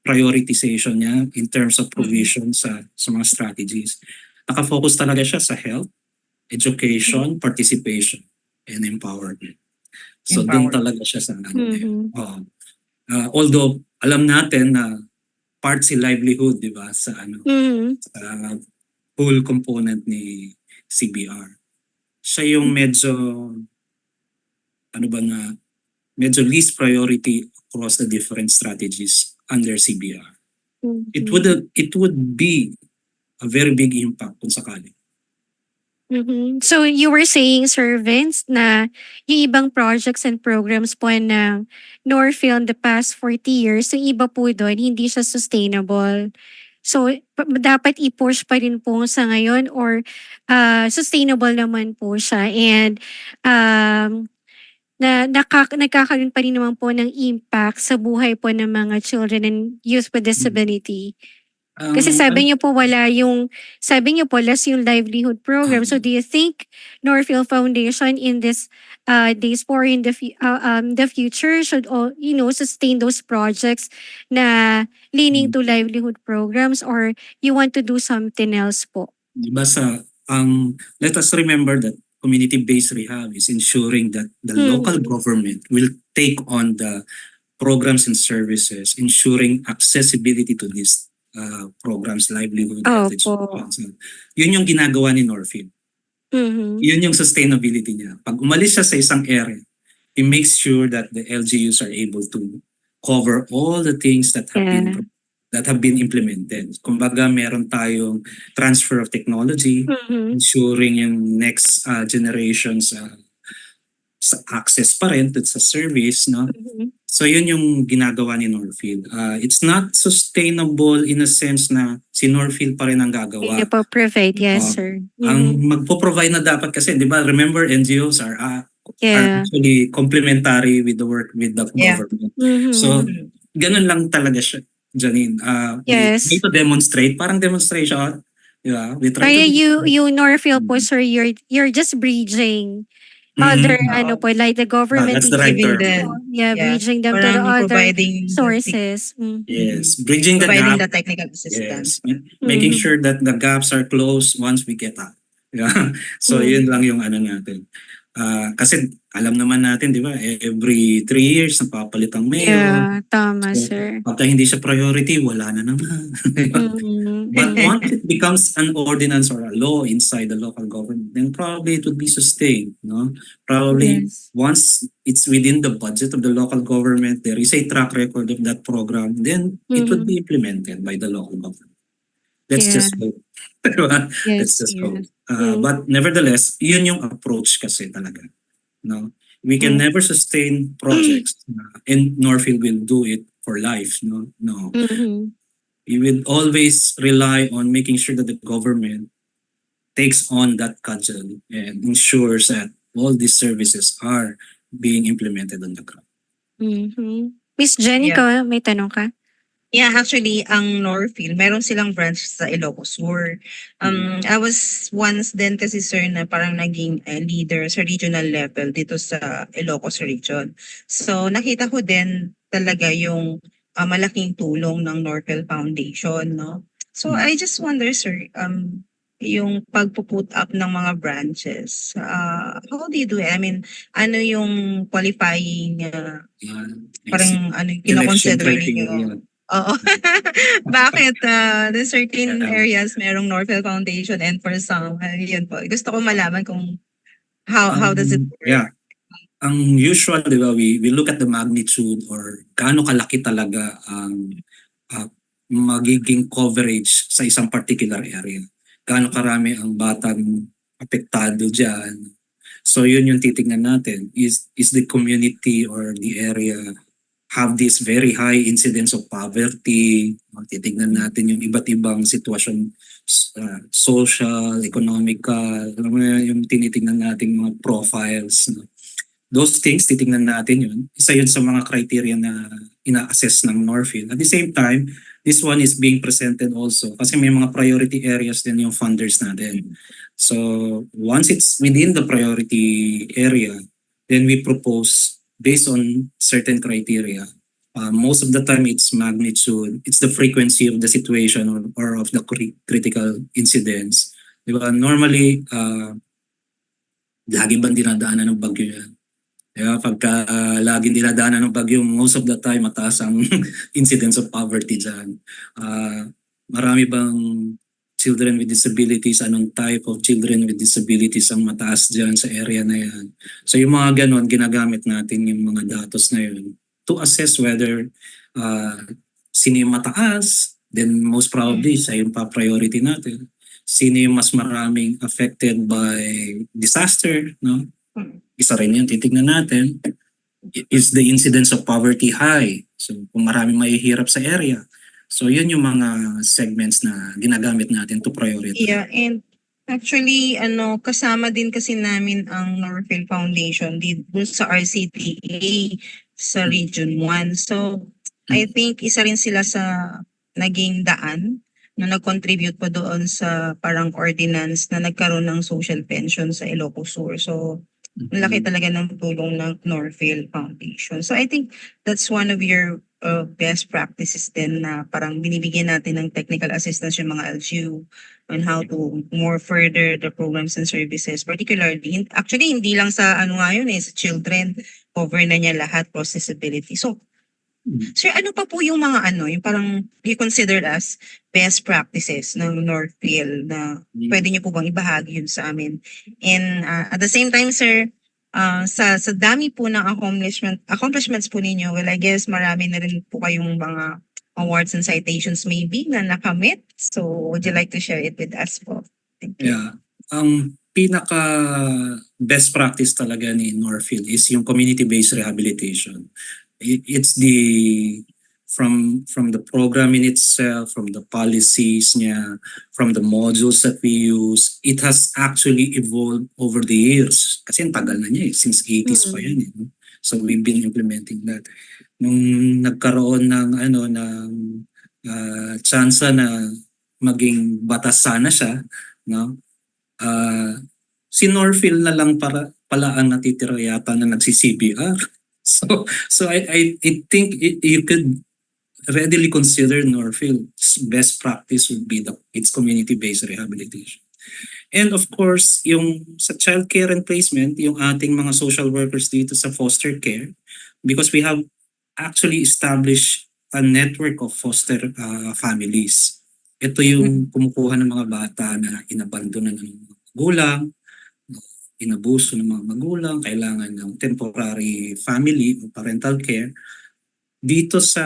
[SPEAKER 3] prioritization niya in terms of provision sa mga strategies. Nakafocus talaga siya sa health, education, participation, and empowerment. So doon talaga siya sa
[SPEAKER 2] Mhm.
[SPEAKER 3] although alam natin na part si livelihood, di ba, sa
[SPEAKER 2] Mhm.
[SPEAKER 3] sa whole component ni CBR. Siya yung medyo least priority across the different strategies under CBR. It
[SPEAKER 2] Mhm.
[SPEAKER 3] would be a very big impact kung sakali.
[SPEAKER 2] Mhm. So you were saying, Sir Vince, na yung ibang projects and programs po ng Northfield the past 40 years, yung iba po doon, hindi siya sustainable. So dapat i-push pa rin po sa ngayon or sustainable naman po siya and um, nagkakaroon pa rin naman po ng impact sa buhay po ng mga children and youth with disability. Kasi sabi niyo po sabi niyo po last yung livelihood program. So do you think Northfield Foundation in this days for in the future should all sustain those projects na leaning to livelihood programs or you want to do something else po?
[SPEAKER 3] Diba let us remember that community-based rehab is ensuring that the local government will take on the programs and services, ensuring accessibility to these programs, livelihood, health
[SPEAKER 2] Opo.
[SPEAKER 3] education. Yun yung ginagawa ni Northfield.
[SPEAKER 2] Mhm.
[SPEAKER 3] Yun yung sustainability niya. Pag umalis siya sa isang area, he makes sure that the LGUs are able to cover all the things that have been implemented. Kumbaga, meron tayong transfer of technology,
[SPEAKER 2] Mhm.
[SPEAKER 3] ensuring yung next generations sa access pa rin sa service, no?
[SPEAKER 2] Mhm.
[SPEAKER 3] So yun yung ginagawa ni Northfield. It's not sustainable in a sense na si Northfield pa rin ang gagawa.
[SPEAKER 2] Provide, yes,
[SPEAKER 3] Uh,
[SPEAKER 2] sir.
[SPEAKER 3] Ang
[SPEAKER 2] Mhm.
[SPEAKER 3] magpo-provide na dapat kasi, di ba, remember NGOs are
[SPEAKER 2] Yeah.
[SPEAKER 3] actually complementary with the work with the government. So,
[SPEAKER 2] Mhm.
[SPEAKER 3] ganun lang talaga siya, Janine. We try
[SPEAKER 2] Yes.
[SPEAKER 3] to demonstrate, parang demonstration, di ba? We try to
[SPEAKER 2] Kaya
[SPEAKER 3] demonstrate.
[SPEAKER 2] you Northfield po, sir, you're just bridging other
[SPEAKER 3] Mhm.
[SPEAKER 2] po, like the government
[SPEAKER 3] That's the right
[SPEAKER 1] Giving
[SPEAKER 3] term.
[SPEAKER 1] them,
[SPEAKER 2] bridging them to the
[SPEAKER 1] parang
[SPEAKER 2] other
[SPEAKER 1] providing
[SPEAKER 2] sources.
[SPEAKER 3] Yes, bridging the
[SPEAKER 1] providing
[SPEAKER 3] gap.
[SPEAKER 1] the technical assistance.
[SPEAKER 3] Yes, making
[SPEAKER 2] Mhm.
[SPEAKER 3] sure that the gaps are closed once we get up. Yeah. So yun lang yung natin. Kasi alam naman natin, di ba, every 3 years napapalit ang mayor.
[SPEAKER 2] Yeah, tama,
[SPEAKER 3] So
[SPEAKER 2] sir.
[SPEAKER 3] pagka hindi siya priority, wala na naman.
[SPEAKER 2] Mhm.
[SPEAKER 3] But once it becomes an ordinance or a law inside the local government, then probably it would be sustained. No? Probably
[SPEAKER 2] Yes.
[SPEAKER 3] once it's within the budget of the local government, there is a track record of that program, then it would be implemented by the local government. Let's
[SPEAKER 2] Yeah.
[SPEAKER 3] just hope. Diba? Let's
[SPEAKER 2] Yes.
[SPEAKER 3] just hope.
[SPEAKER 2] Mm.
[SPEAKER 3] But nevertheless, yun yung approach kasi talaga. No? We can never sustain projects and Northfield will do it for life. No.
[SPEAKER 2] Mhm.
[SPEAKER 3] We will always rely on making sure that the government takes on that cudgel and ensures that all these services are being implemented on the ground.
[SPEAKER 2] Mhm. Miss Jenny,
[SPEAKER 1] Yeah.
[SPEAKER 2] may tanong ka?
[SPEAKER 1] Yeah, actually, ang Northfield, meron silang branch sa Ilocos Sur. I was once din kasi, sir, na parang naging leader sa regional level dito sa Ilocos region. So, nakita ko din talaga yung malaking tulong ng Northfield Foundation, no? So, I just wonder, sir, yung pagpo-put up ng mga branches, how do you do it? I mean, ano yung qualifying, parang ano yung
[SPEAKER 3] Election
[SPEAKER 1] kinoconsider ninyo?
[SPEAKER 3] criteria.
[SPEAKER 1] Oo. Bakit the certain areas merong Northfield Foundation and for some, yun po. Gusto ko malaman kung how does it work?
[SPEAKER 3] Yeah. Ang usual, di ba, we look at the magnitude or gaano kalaki talaga ang magiging coverage sa isang particular area. Gaano karami ang batang apektado dyan. So yun yung titignan natin. Is the community or the area have this very high incidence of poverty. Titignan natin yung iba't ibang sitwasyon, social, economical, alam mo yun, yung tinitingnan natin mga profiles. No? Those things, titingnan natin yun. Isa yun sa mga criteria na ina-assess ng Norfield. At the same time, this one is being presented also kasi may mga priority areas din yung funders natin. So once it's within the priority area, then we propose based on certain criteria. Most of the time it's magnitude, it's the frequency of the situation or of the critical incidents. Diba? Normally, lagi bang dinadaanan ng bagyo yan? Diba? Pagka laging dinadaanan ng bagyo, most of the time mataas ang incidence of poverty dyan. Marami bang children with disabilities, anong type of children with disabilities ang mataas dyan sa area na yan. So yung mga ganon, ginagamit natin yung mga datos na yun to assess whether sino yung mataas, then most probably siya yung pa-priority natin. Sino yung mas maraming affected by disaster, no? Isa rin yun, titignan natin. Is the incidence of poverty high? So kung maraming mahihirap sa area, so yun yung mga segments na ginagamit natin to prioritize.
[SPEAKER 1] Yeah, and actually, kasama din kasi namin ang Norfield Foundation dun sa RCTA sa Region 1. So, I think isa rin sila sa naging daan na nag-contribute pa doon sa parang ordinance na nagkaroon ng social pension sa Ilocos Sur. So, malaki talaga ng tulong ng Norfield Foundation. So, I think that's one of your best practices din na parang binibigyan natin ng technical assistance yung mga LGU on how to more further the programs and services, particularly, actually hindi lang sa sa children, cover na niya lahat, accessibility. So, sir, ano pa po yung mga yung parang you consider as best practices ng Northfield na pwede niyo po bang ibahagi yun sa amin? And at the same time, sir, sa dami po ng accomplishments po ninyo, well, I guess marami na rin po kayong mga awards and citations maybe na nakamit. So, would you like to share it with us po? Thank you.
[SPEAKER 3] Yeah. Ang pinaka best practice talaga ni Norfield is yung community-based rehabilitation. It's the from the program in itself, from the policies niya, from the modules that we use, it has actually evolved over the years. Kasi ang tagal na niya since 80s pa yan. So we've been implementing that. Nung nagkaroon ng chance na maging batas sana siya, no? Si Norfield na lang pala ang natitira yata na nagsi-CPR. So I think you could readily consider Norfield's best practice would be its community-based rehabilitation. And of course, yung sa child care and placement, yung ating mga social workers dito sa foster care, because we have actually established a network of foster families. Ito yung kumukuha ng mga bata na inabandonan ng mga magulang, inabuso ng mga magulang, kailangan ng temporary family o parental care. Dito sa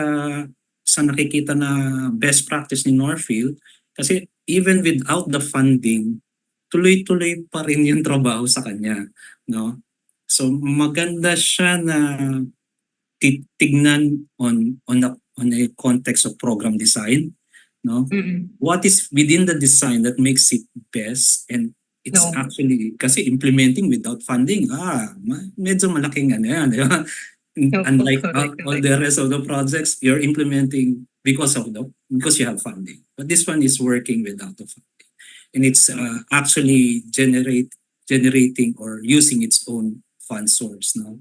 [SPEAKER 3] nakikita na best practice ni Norfield, kasi even without the funding, tuloy-tuloy pa rin yung trabaho sa kanya, no? So maganda siya na tignan on a context of program design, no? What is within the design that makes it best, and it's actually kasi implementing without funding, medyo malaking yan, di ba? Unlike all the rest of the projects, you're implementing because you have funding. But this one is working without the funding, and it's actually generating or using its own fund source. No,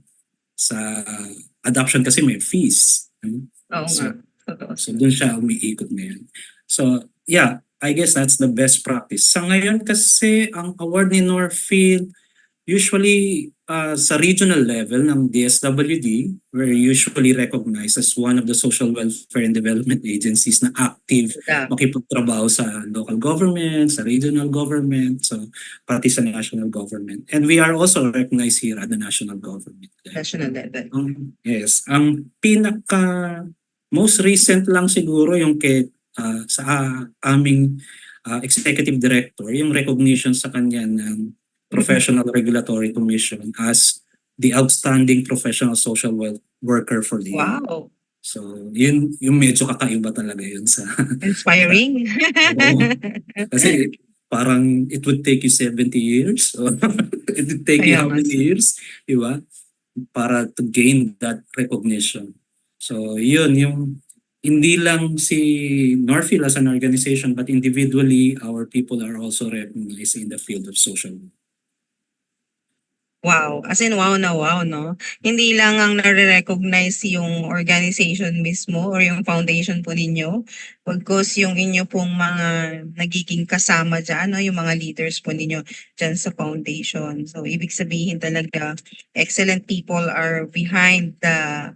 [SPEAKER 3] sa adoption kasi may fees. So dun siya umiikot ngayon. So yeah, I guess that's the best practice. Sa ngayon kasi ang award ni Norfield usually sa regional level ng DSWD, we're usually recognized as one of the social welfare and development agencies na active makipagtrabaho sa local government, sa regional government, so pati sa national government. And we are also recognized here at the national government.
[SPEAKER 1] National level.
[SPEAKER 3] Yes. Ang pinaka most recent lang siguro yung sa aming executive director, yung recognition sa kanya ng Professional Regulatory Commission as the outstanding professional social worker for the year.
[SPEAKER 1] Wow.
[SPEAKER 3] So, yun yung medyo kakaiba talaga yun sa
[SPEAKER 1] Inspiring.
[SPEAKER 3] Oo. Kasi parang it would take you 70 years or it would take you
[SPEAKER 1] Kaya
[SPEAKER 3] how
[SPEAKER 1] nga,
[SPEAKER 3] many
[SPEAKER 1] sir.
[SPEAKER 3] years, di ba? Para to gain that recognition. So, yun yung hindi lang si Norfield as an organization but individually our people are also recognized in the field of social work.
[SPEAKER 1] Wow, as in wow na wow 'no? Hindi lang ang nare-recognize yung organization mismo or yung foundation po ninyo, bagkus yung inyo pong mga nagiging kasama diyan 'no, yung mga leaders po ninyo diyan sa foundation. So ibig sabihin talaga excellent people are behind the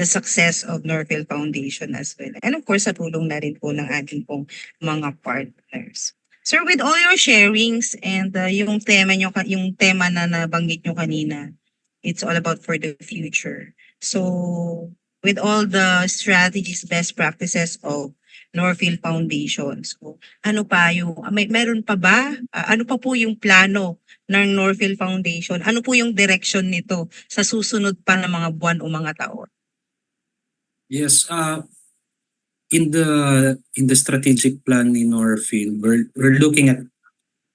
[SPEAKER 1] success of Norfield Foundation as well. And of course sa tulong na rin po ng ating pong mga partners. Sir, with all your sharings and yung tema nyo, yung tema na nabanggit nyo kanina, it's all about for the future. So, with all the strategies, best practices of Norfield Foundation, so ano pa yung, meron pa ba? Ano pa po yung plano ng Norfield Foundation? Ano po yung direction nito sa susunod pa na mga buwan o mga taon?
[SPEAKER 3] Yes, in the strategic plan in our field, we're looking at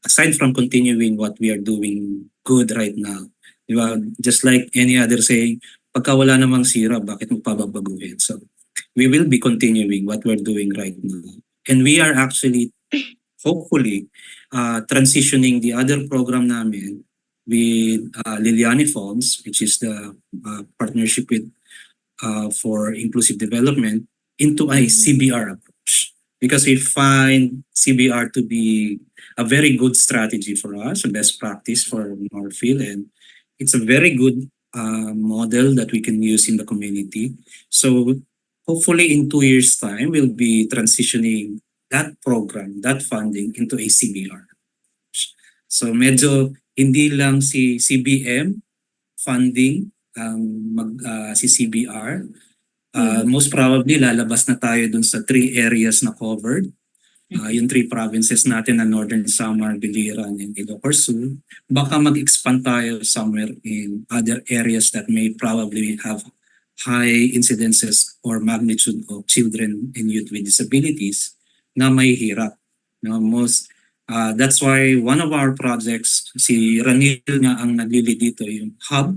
[SPEAKER 3] aside from continuing what we are doing good right now, di ba? Just like any other saying, pagka wala namang sira, bakit mo pababaguhin? So, we will be continuing what we're doing right now. And we are actually, hopefully, transitioning the other program namin with Liliani Funds, which is the partnership with for inclusive development, into a CBR approach. Because we find CBR to be a very good strategy for us, a best practice for Norfield, and it's a very good model that we can use in the community. So hopefully in 2 years' time, we'll be transitioning that program, that funding into a CBR. So medyo hindi lang si CBM funding si CBR. Most probably lalabas na tayo dun sa 3 areas na covered. Yung 3 provinces natin na Northern Samar, Biliran, and Ilocos Sur. Baka mag-expand tayo somewhere in other areas that may probably have high incidences or magnitude of children and youth with disabilities na may hirap. No, that's why one of our projects, si Ranil nga ang naglili dito, yung hub,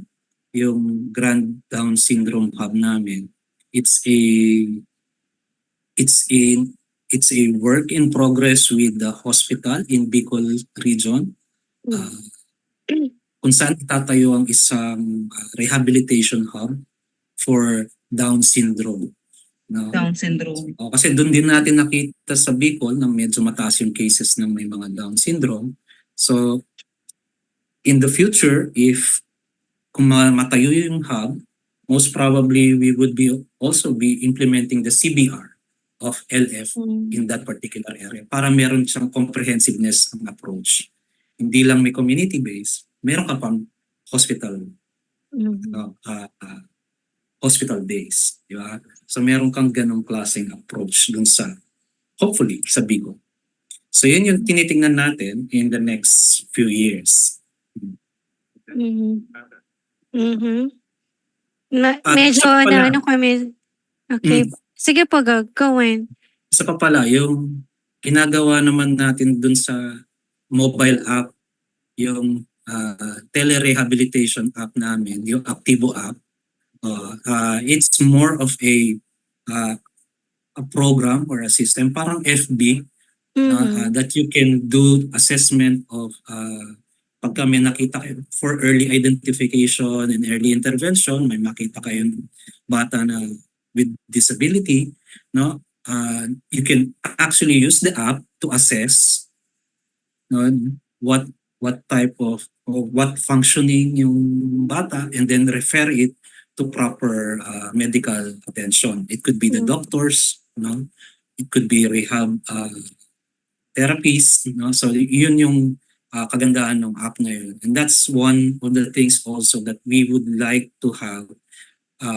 [SPEAKER 3] yung Grand Down Syndrome hub namin. It's a work in progress with the hospital in Bicol region. Kung saan itatayo ang isang rehabilitation hub for Down syndrome. No?
[SPEAKER 1] Down syndrome.
[SPEAKER 3] Kasi doon din natin nakita sa Bicol na medyo mataas yung cases ng may mga Down syndrome. So in the future, if kung matayo yung hub, most probably we would also be implementing the CBR of LF in that particular area para meron siyang comprehensiveness ang approach. Hindi lang may community base, meron ka pang hospital hospital base, di ba? So meron kang ganong klaseng approach dun sa hopefully sa Bicol. So yun yung tinitingnan natin in the next few years. At
[SPEAKER 2] Medyo
[SPEAKER 3] isa pa pala,
[SPEAKER 2] ano kami. Okay. Sige po, gawin.
[SPEAKER 3] isa pa pala, yung ginagawa naman natin dun sa mobile app, yung telerehabilitation app namin, yung Activo app, it's more of a program or a system, parang FB, that you can do assessment of pagka may nakita kayo for early identification and early intervention, may makita kayong bata na with disability, no? You can actually use the app to assess no, what type of or what functioning yung bata and then refer it to proper medical attention. It could be the doctors, no? It could be rehab therapies, no? So yun yung kagandahan ng app na yun. And that's one of the things also that we would like to have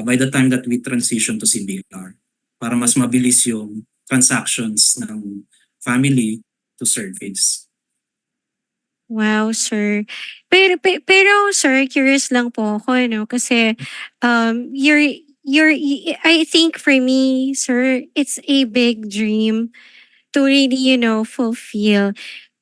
[SPEAKER 3] by the time that we transition to CBR para mas mabilis yung transactions ng family to service.
[SPEAKER 2] Wow, sir. Pero sir, curious lang po ako, no? Kasi I think for me, sir, it's a big dream to really, fulfill.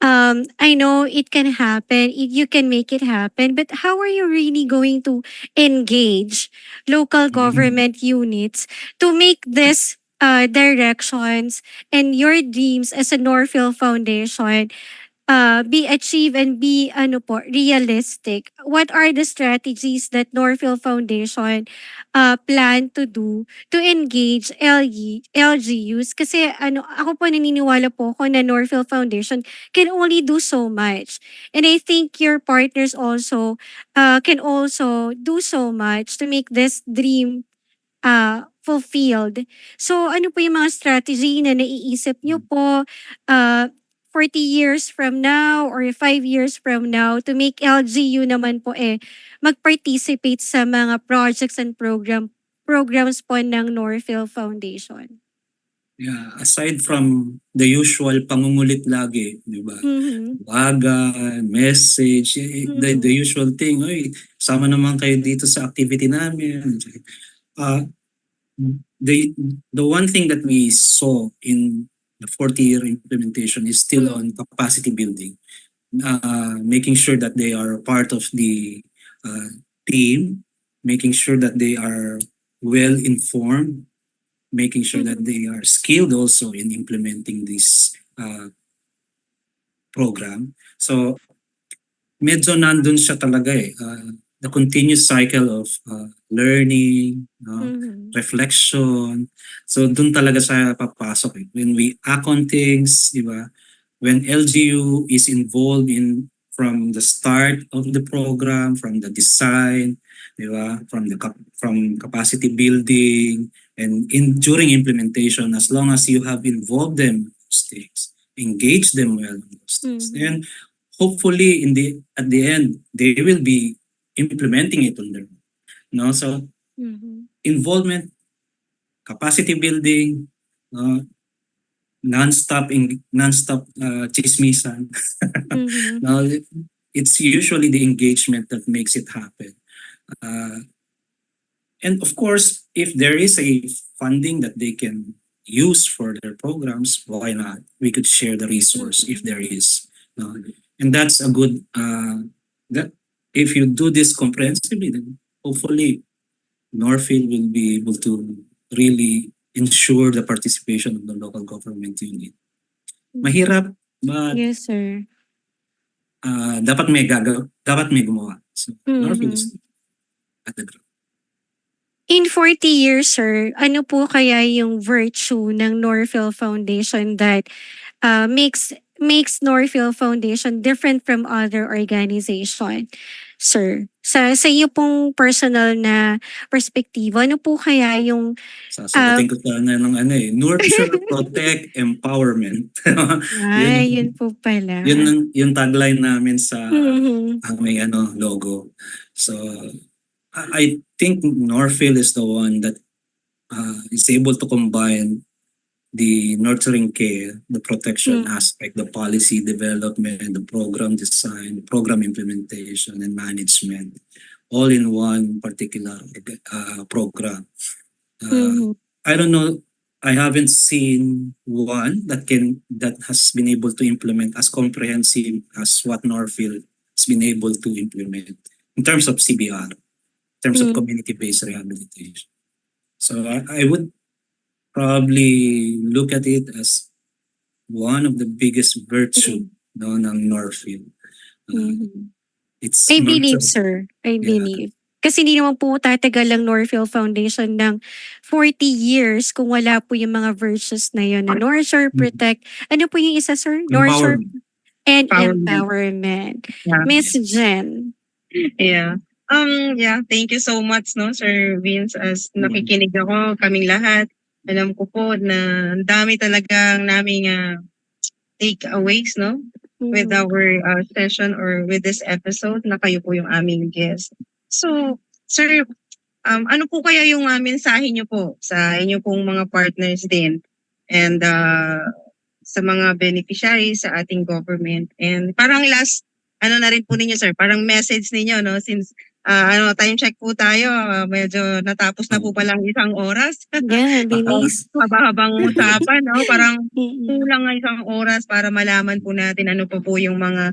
[SPEAKER 2] I know it can happen. You can make it happen, but how are you really going to engage local government units to make this directions and your dreams as a Northfield Foundation be achieved and be realistic? What are the strategies that Northfield Foundation plan to do to engage LGUs? Kasi ako po naniniwala po ako na Northfield Foundation can only do so much. And I think your partners also can also do so much to make this dream fulfilled. So ano po yung mga strategy na naiisip niyo po uh, 40 years from now or 5 years from now to make LGU naman po mag-participate sa mga projects and programs po ng Northfield Foundation?
[SPEAKER 3] Yeah, aside from the usual pangungulit lagi, di ba?
[SPEAKER 2] Mhm.
[SPEAKER 3] Bagan, message, the
[SPEAKER 2] Mhm.
[SPEAKER 3] usual thing, oy, sama naman kayo dito sa activity namin. Uh, the one thing that we saw in the 40-year implementation is still
[SPEAKER 2] Mm.
[SPEAKER 3] on capacity building, making sure that they are part of the team, making sure that they are well informed, making sure that
[SPEAKER 2] Mhm.
[SPEAKER 3] they are skilled also in implementing this program. So medyo nandun siya talaga eh. The continuous cycle of learning,
[SPEAKER 2] Mhm.
[SPEAKER 3] reflection. So dun talaga siya papasok eh. When we act on things, di ba? When LGU is involved in from the start of the program, from the design, di ba? From capacity building and in during implementation, as long as you have involved them in those things, engage them well in those things,
[SPEAKER 2] Mhm.
[SPEAKER 3] then hopefully at the end they will be implementing it on their own. No, so
[SPEAKER 2] Mhm.
[SPEAKER 3] involvement, capacity building, uh, non-stop chismisan.
[SPEAKER 2] Mhm.
[SPEAKER 3] No, it's usually the engagement that makes it happen. Uh, and of course, if there is a funding that they can use for their programs, why not? We could share the resource if
[SPEAKER 2] Mhm.
[SPEAKER 3] there is. And that's a good, that if you do this comprehensively, then hopefully Northfield will be able to really ensure the participation of the local government unit.
[SPEAKER 2] Mhm.
[SPEAKER 3] Mahirap, but
[SPEAKER 2] Yes, sir.
[SPEAKER 3] dapat may gumawa. So Northfield is
[SPEAKER 2] Mhm.
[SPEAKER 3] at the ground.
[SPEAKER 2] In 40 years, sir, ano po kaya yung virtue ng Northfield Foundation that makes Northfield Foundation different from other organization, sir? Sa iyo pong personal na perspektibo, ano po kaya yung
[SPEAKER 3] Sasagutin ko sana ng nurture, protect, empowerment. yun
[SPEAKER 2] ay, yun po pala.
[SPEAKER 3] yung tagline namin sa
[SPEAKER 2] Mhm.
[SPEAKER 3] aming logo. So I think Northfield is the one that is able to combine the nurturing care, the protection
[SPEAKER 2] Mm.
[SPEAKER 3] aspect, the policy development, the program design, program implementation, and management, all in one particular program.
[SPEAKER 2] Mhm.
[SPEAKER 3] I don't know. I haven't seen one that has been able to implement as comprehensive as what Northfield has been able to implement in terms of CBR, in terms of
[SPEAKER 2] Mm.
[SPEAKER 3] community-based rehabilitation. So I would probably look at it as one of the biggest virtue
[SPEAKER 2] Mm.
[SPEAKER 3] no, ng Northfield.
[SPEAKER 2] Mhm.
[SPEAKER 3] It's
[SPEAKER 2] I believe,
[SPEAKER 3] nurture.
[SPEAKER 2] sir. I
[SPEAKER 3] Yeah.
[SPEAKER 2] believe. Kasi hindi naman po tatagal ang Northfield Foundation ng 40 years kung wala po yung mga virtues na yun na nurture, protect. Ano po yung isa, sir? Nurture
[SPEAKER 3] Empowerment.
[SPEAKER 2] and
[SPEAKER 1] Empowerment.
[SPEAKER 2] empowerment.
[SPEAKER 1] Yeah.
[SPEAKER 2] Miss Jen.
[SPEAKER 1] Yeah. Yeah, thank you so much, no, Sir Vince. As nakikinig ako, kaming lahat, alam ko po na ang dami talagang naming takeaways, no, with
[SPEAKER 2] Mhm.
[SPEAKER 1] our session or with this episode na kayo po yung aming guest. So, Sir, ano po kaya yung mensahe niyo po sa inyo pong mga partners din and sa mga beneficiaries sa ating government? And parang last, ano na rin po ninyo, sir, parang message ninyo, no, since Time check po tayo. Medyo natapos na po palang 1 oras.
[SPEAKER 2] Yeah, bilis.
[SPEAKER 1] Haba-habang usapan, no? Parang
[SPEAKER 2] Mm-mm.
[SPEAKER 1] kulang nga 1 oras para malaman po natin ano pa po yung mga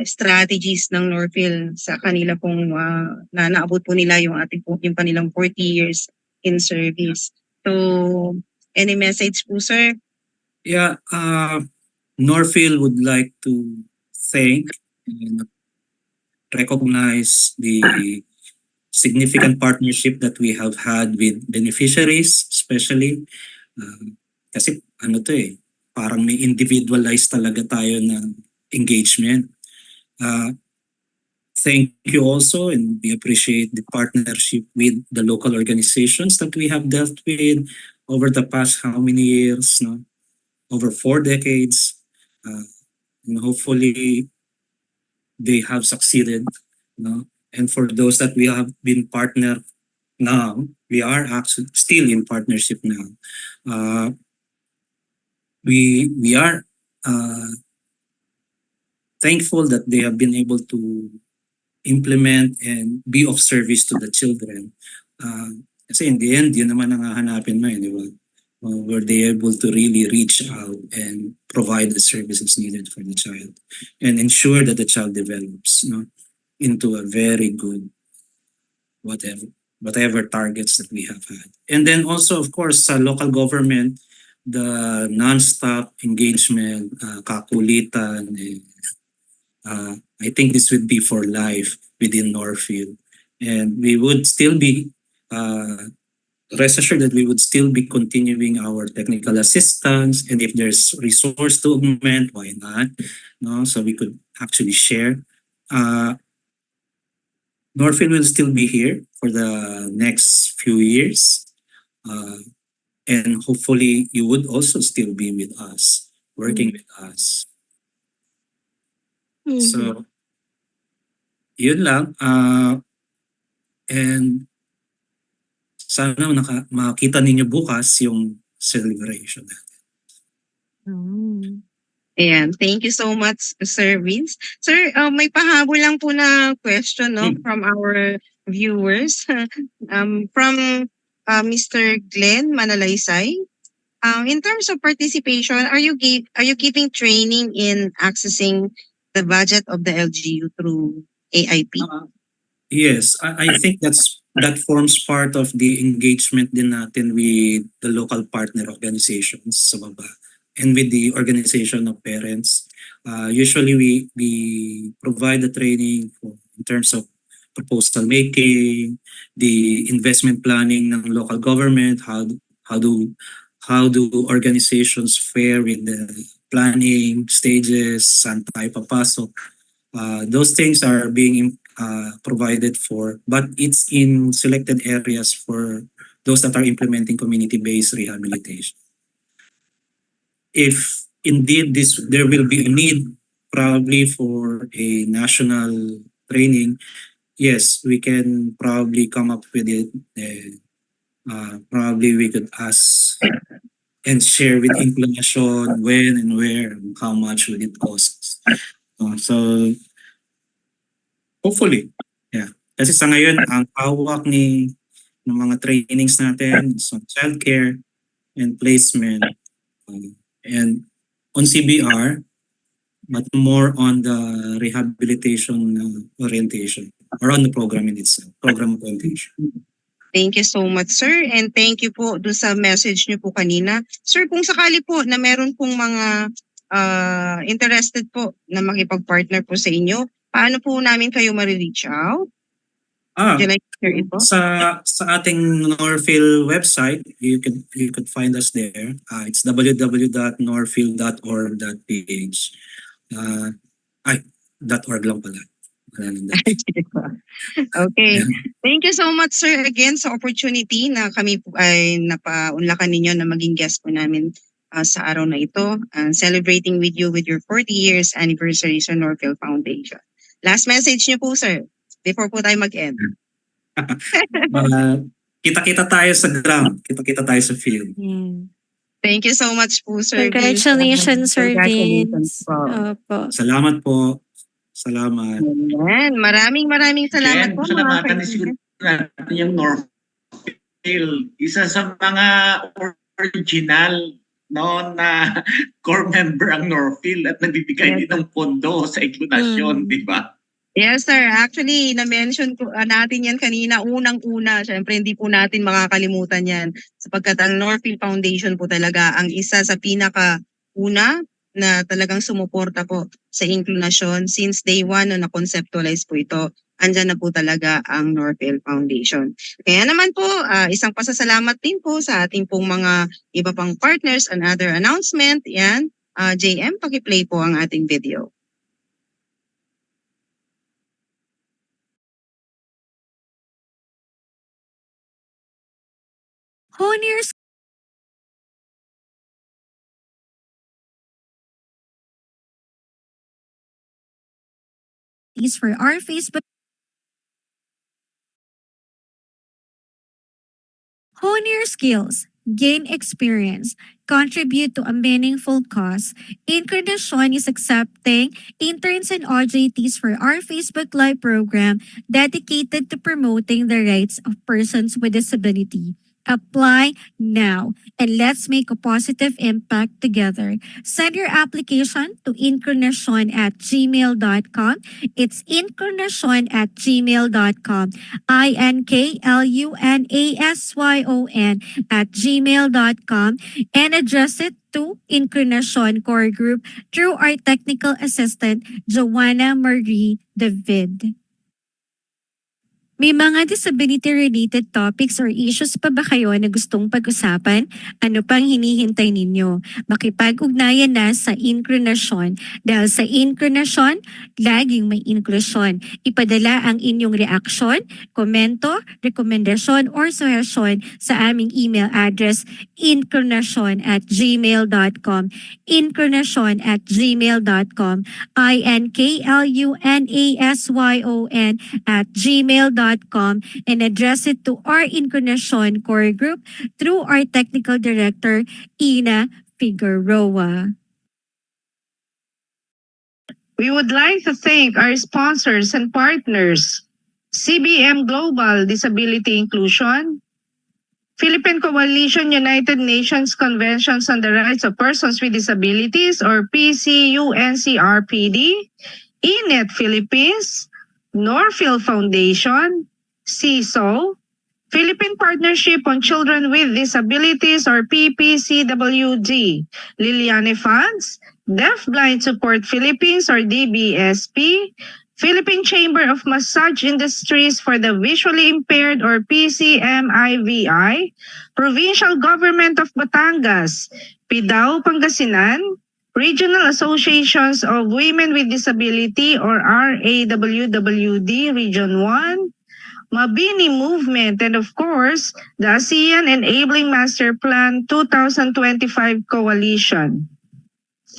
[SPEAKER 1] strategies ng Norphil sa kanila pong na naabot po nila yung yung kanilang 40 years in service. So, any message po, sir?
[SPEAKER 3] Yeah, Norphil would like to thank and recognize the significant partnership that we have had with beneficiaries, especially kasi parang may individualized talaga tayo ng engagement. Thank you also, and we appreciate the partnership with the local organizations that we have dealt with over the past how many years, no? Over 4 decades. And hopefully they have succeeded, no? And for those that we have been partner now, we are actually still in partnership now. We are thankful that they have been able to implement and be of service to the children. Kasi in the end, yun naman ang hahanapin mo, di ba? Were they able to really reach out and provide the services needed for the child and ensure that the child develops, into a very good whatever targets that we have had. And then also, of course, sa local government, the non-stop engagement, kakulitan, I think this would be for life within Northfield. And we would still be, rest assured that we would still be continuing our technical assistance. And if there's resource to augment, why not? No, so we could actually share. Northfield will still be here for the next few years. And hopefully you would also still be with us, working with us.
[SPEAKER 2] Mhm.
[SPEAKER 3] So, yun lang. And sana makita ninyo bukas yung celebration.
[SPEAKER 1] Ayan, thank you so much, Sir Vince. Sir, may pahabol lang po na question, no, from our viewers. From Mr. Glenn Manalaysay. In terms of participation, are you keeping training in accessing the budget of the LGU through AIP?
[SPEAKER 3] Yes, I think that forms part of the engagement din natin with the local partner organizations sa baba and with the organization of parents. Usually we provide the training in terms of proposal making, the investment planning ng local government, how do organizations fare with the planning stages, saan tayo papasok. Those things are being provided for, but it's in selected areas for those that are implementing community-based rehabilitation. If indeed there will be a need probably for a national training, yes, we can probably come up with it. Probably we could ask and share with Inclination when and where and how much would it cost. So hopefully, yeah. Kasi sa ngayon, ang hawak ng mga trainings natin is on childcare and placement and on CBR, but more on the rehabilitation orientation or on the program in itself, program orientation.
[SPEAKER 1] Thank you so much, sir. And thank you po doon sa message niyo po kanina. Sir, kung sakali po na meron pong mga interested po na makipag-partner po sa inyo, paano po namin kayo ma-reach out? Would you like to share it po?
[SPEAKER 3] Sa ating Norphil website, you could find us there. It's www.norphil.org.ph. .org lang pala.
[SPEAKER 1] Okay. Thank you so much, sir, again sa opportunity na kami po ay napaunlakan ninyo na maging guest po namin sa araw na ito, celebrating with you with your 40 years anniversary sa Norphil Foundation. Last message niyo po, sir, before po tayo mag-end.
[SPEAKER 3] Kita-kita tayo sa ground, kita-kita tayo sa field.
[SPEAKER 1] Thank you so much po, sir.
[SPEAKER 2] Congratulations, Sir
[SPEAKER 1] Congratulations
[SPEAKER 2] Vince.
[SPEAKER 1] po.
[SPEAKER 2] Opo.
[SPEAKER 3] Salamat po. Salamat.
[SPEAKER 1] Ayan. Maraming salamat
[SPEAKER 5] Jen,
[SPEAKER 1] po mga
[SPEAKER 5] pasalamatan
[SPEAKER 1] kaibigan.
[SPEAKER 5] natin yung Northfield. Isa sa mga original no na core member ang Northfield at nagbibigay din ng pondo sa inklusyon, di ba?
[SPEAKER 1] Yes, sir. Actually, na-mention ko natin yan kanina, unang-una. Siyempre, hindi po natin makakalimutan yan. Sapagkat ang Northfield Foundation po talaga ang isa sa pinaka-una na talagang sumuporta po sa inklusyon since day one na na-conceptualize po ito. Andyan na po talaga ang Northfield Foundation. Kaya naman po, isang pasasalamat din po sa ating pong mga iba pang partners and other announcement. Yan, JM, pakiplay po ang ating video.
[SPEAKER 2] Hone your skills for our Facebook. Hone your skills, gain experience, contribute to a meaningful cause. Incarnation is accepting interns and OJTs for our Facebook Live program dedicated to promoting the rights of persons with disability. Apply now and let's make a positive impact together. Send your application to incarnation@gmail.com. It's incarnation@gmail.com. INKLUNASYON@gmail.com and address it to Incarnation Core Group through our technical assistant, Joanna Marie David. May mga disability-related topics or issues pa ba kayo na gustong pag-usapan? Ano pang hinihintay ninyo? Makipag-ugnayan na sa Incarnation dahil sa Incarnation, laging may inklusyon. Ipadala ang inyong reaksyon, komento, rekomendasyon, or suggestion sa aming email address incarnation@gmail.com incarnation@gmail.com INKLUNASYON@gmail.com and address it to our Incarnation Core Group through our Technical Director, Ina Figueroa.
[SPEAKER 6] We would like to thank our sponsors and partners, CBM Global Disability Inclusion, Philippine Coalition United Nations Conventions on the Rights of Persons with Disabilities or PCUNCRPD, INET Philippines, Northfield Foundation, CISO, Philippine Partnership on Children with Disabilities or PPCWD, Liliane Funds, Deaf Blind Support Philippines or DBSP, Philippine Chamber of Massage Industries for the Visually Impaired or PCMIVI, Provincial Government of Batangas, PIDAO Pangasinan, Regional Associations of Women with Disability or RAWWD Region 1, Mabini Movement, and of course, the ASEAN Enabling Master Plan 2025 Coalition.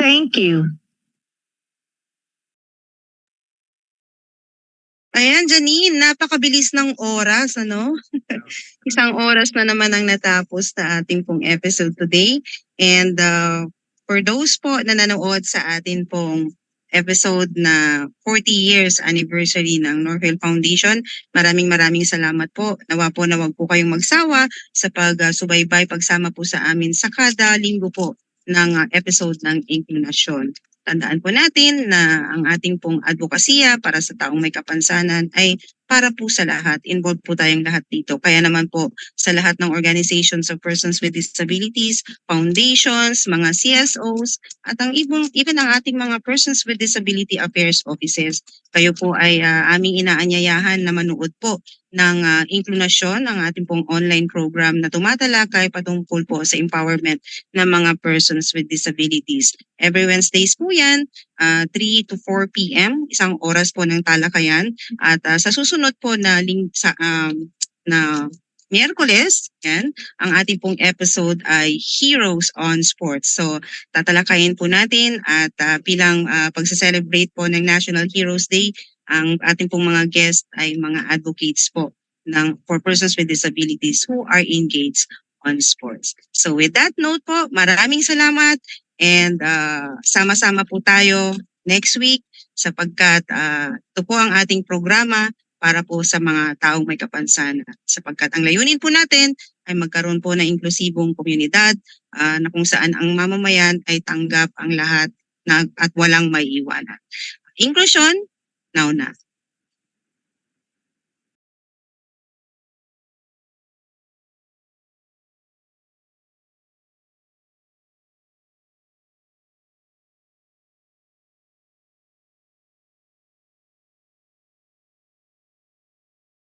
[SPEAKER 6] Thank you.
[SPEAKER 1] Ayan, Janine, napakabilis ng oras, ano? Isang oras na naman ang natapos na ating pong episode today. And for those po na nanood sa atin pong episode na 40 years anniversary ng Northfield Foundation, maraming salamat po. Nawa po na wag po kayong magsawa sa pagsubaybay, pagsama po sa amin sa kada linggo po ng episode ng Inklusyon. Tandaan po natin na ang ating pong advokasya para sa taong may kapansanan ay para po sa lahat. Involved po tayong lahat dito. Kaya naman po sa lahat ng organizations of persons with disabilities, foundations, mga CSOs, at ang even ang ating mga persons with disability affairs offices. Kayo po ay aming inaanyayahan na manood po ng Inklusyon, ang ating pong online program na tumatalakay patungkol po sa empowerment ng mga persons with disabilities. Every Wednesdays po yan, 3 to 4 p.m., isang oras po ng talakayan. At sa susunod po na na Miyerkules, yan, ang ating pong episode ay Heroes on Sports. So, tatalakayin po natin at bilang pagsa-celebrate po ng National Heroes Day, ang ating pong mga guest ay mga advocates po for persons with disabilities who are engaged on sports. So with that note po, maraming salamat and sama-sama po tayo next week sapagkat ito po ang ating programa para po sa mga taong may kapansanan. Sapagkat ang layunin po natin ay magkaroon po ng inklusibong komunidad na kung saan ang mamamayan ay tanggap ang lahat at walang maiiwanan. Inclusion, now na.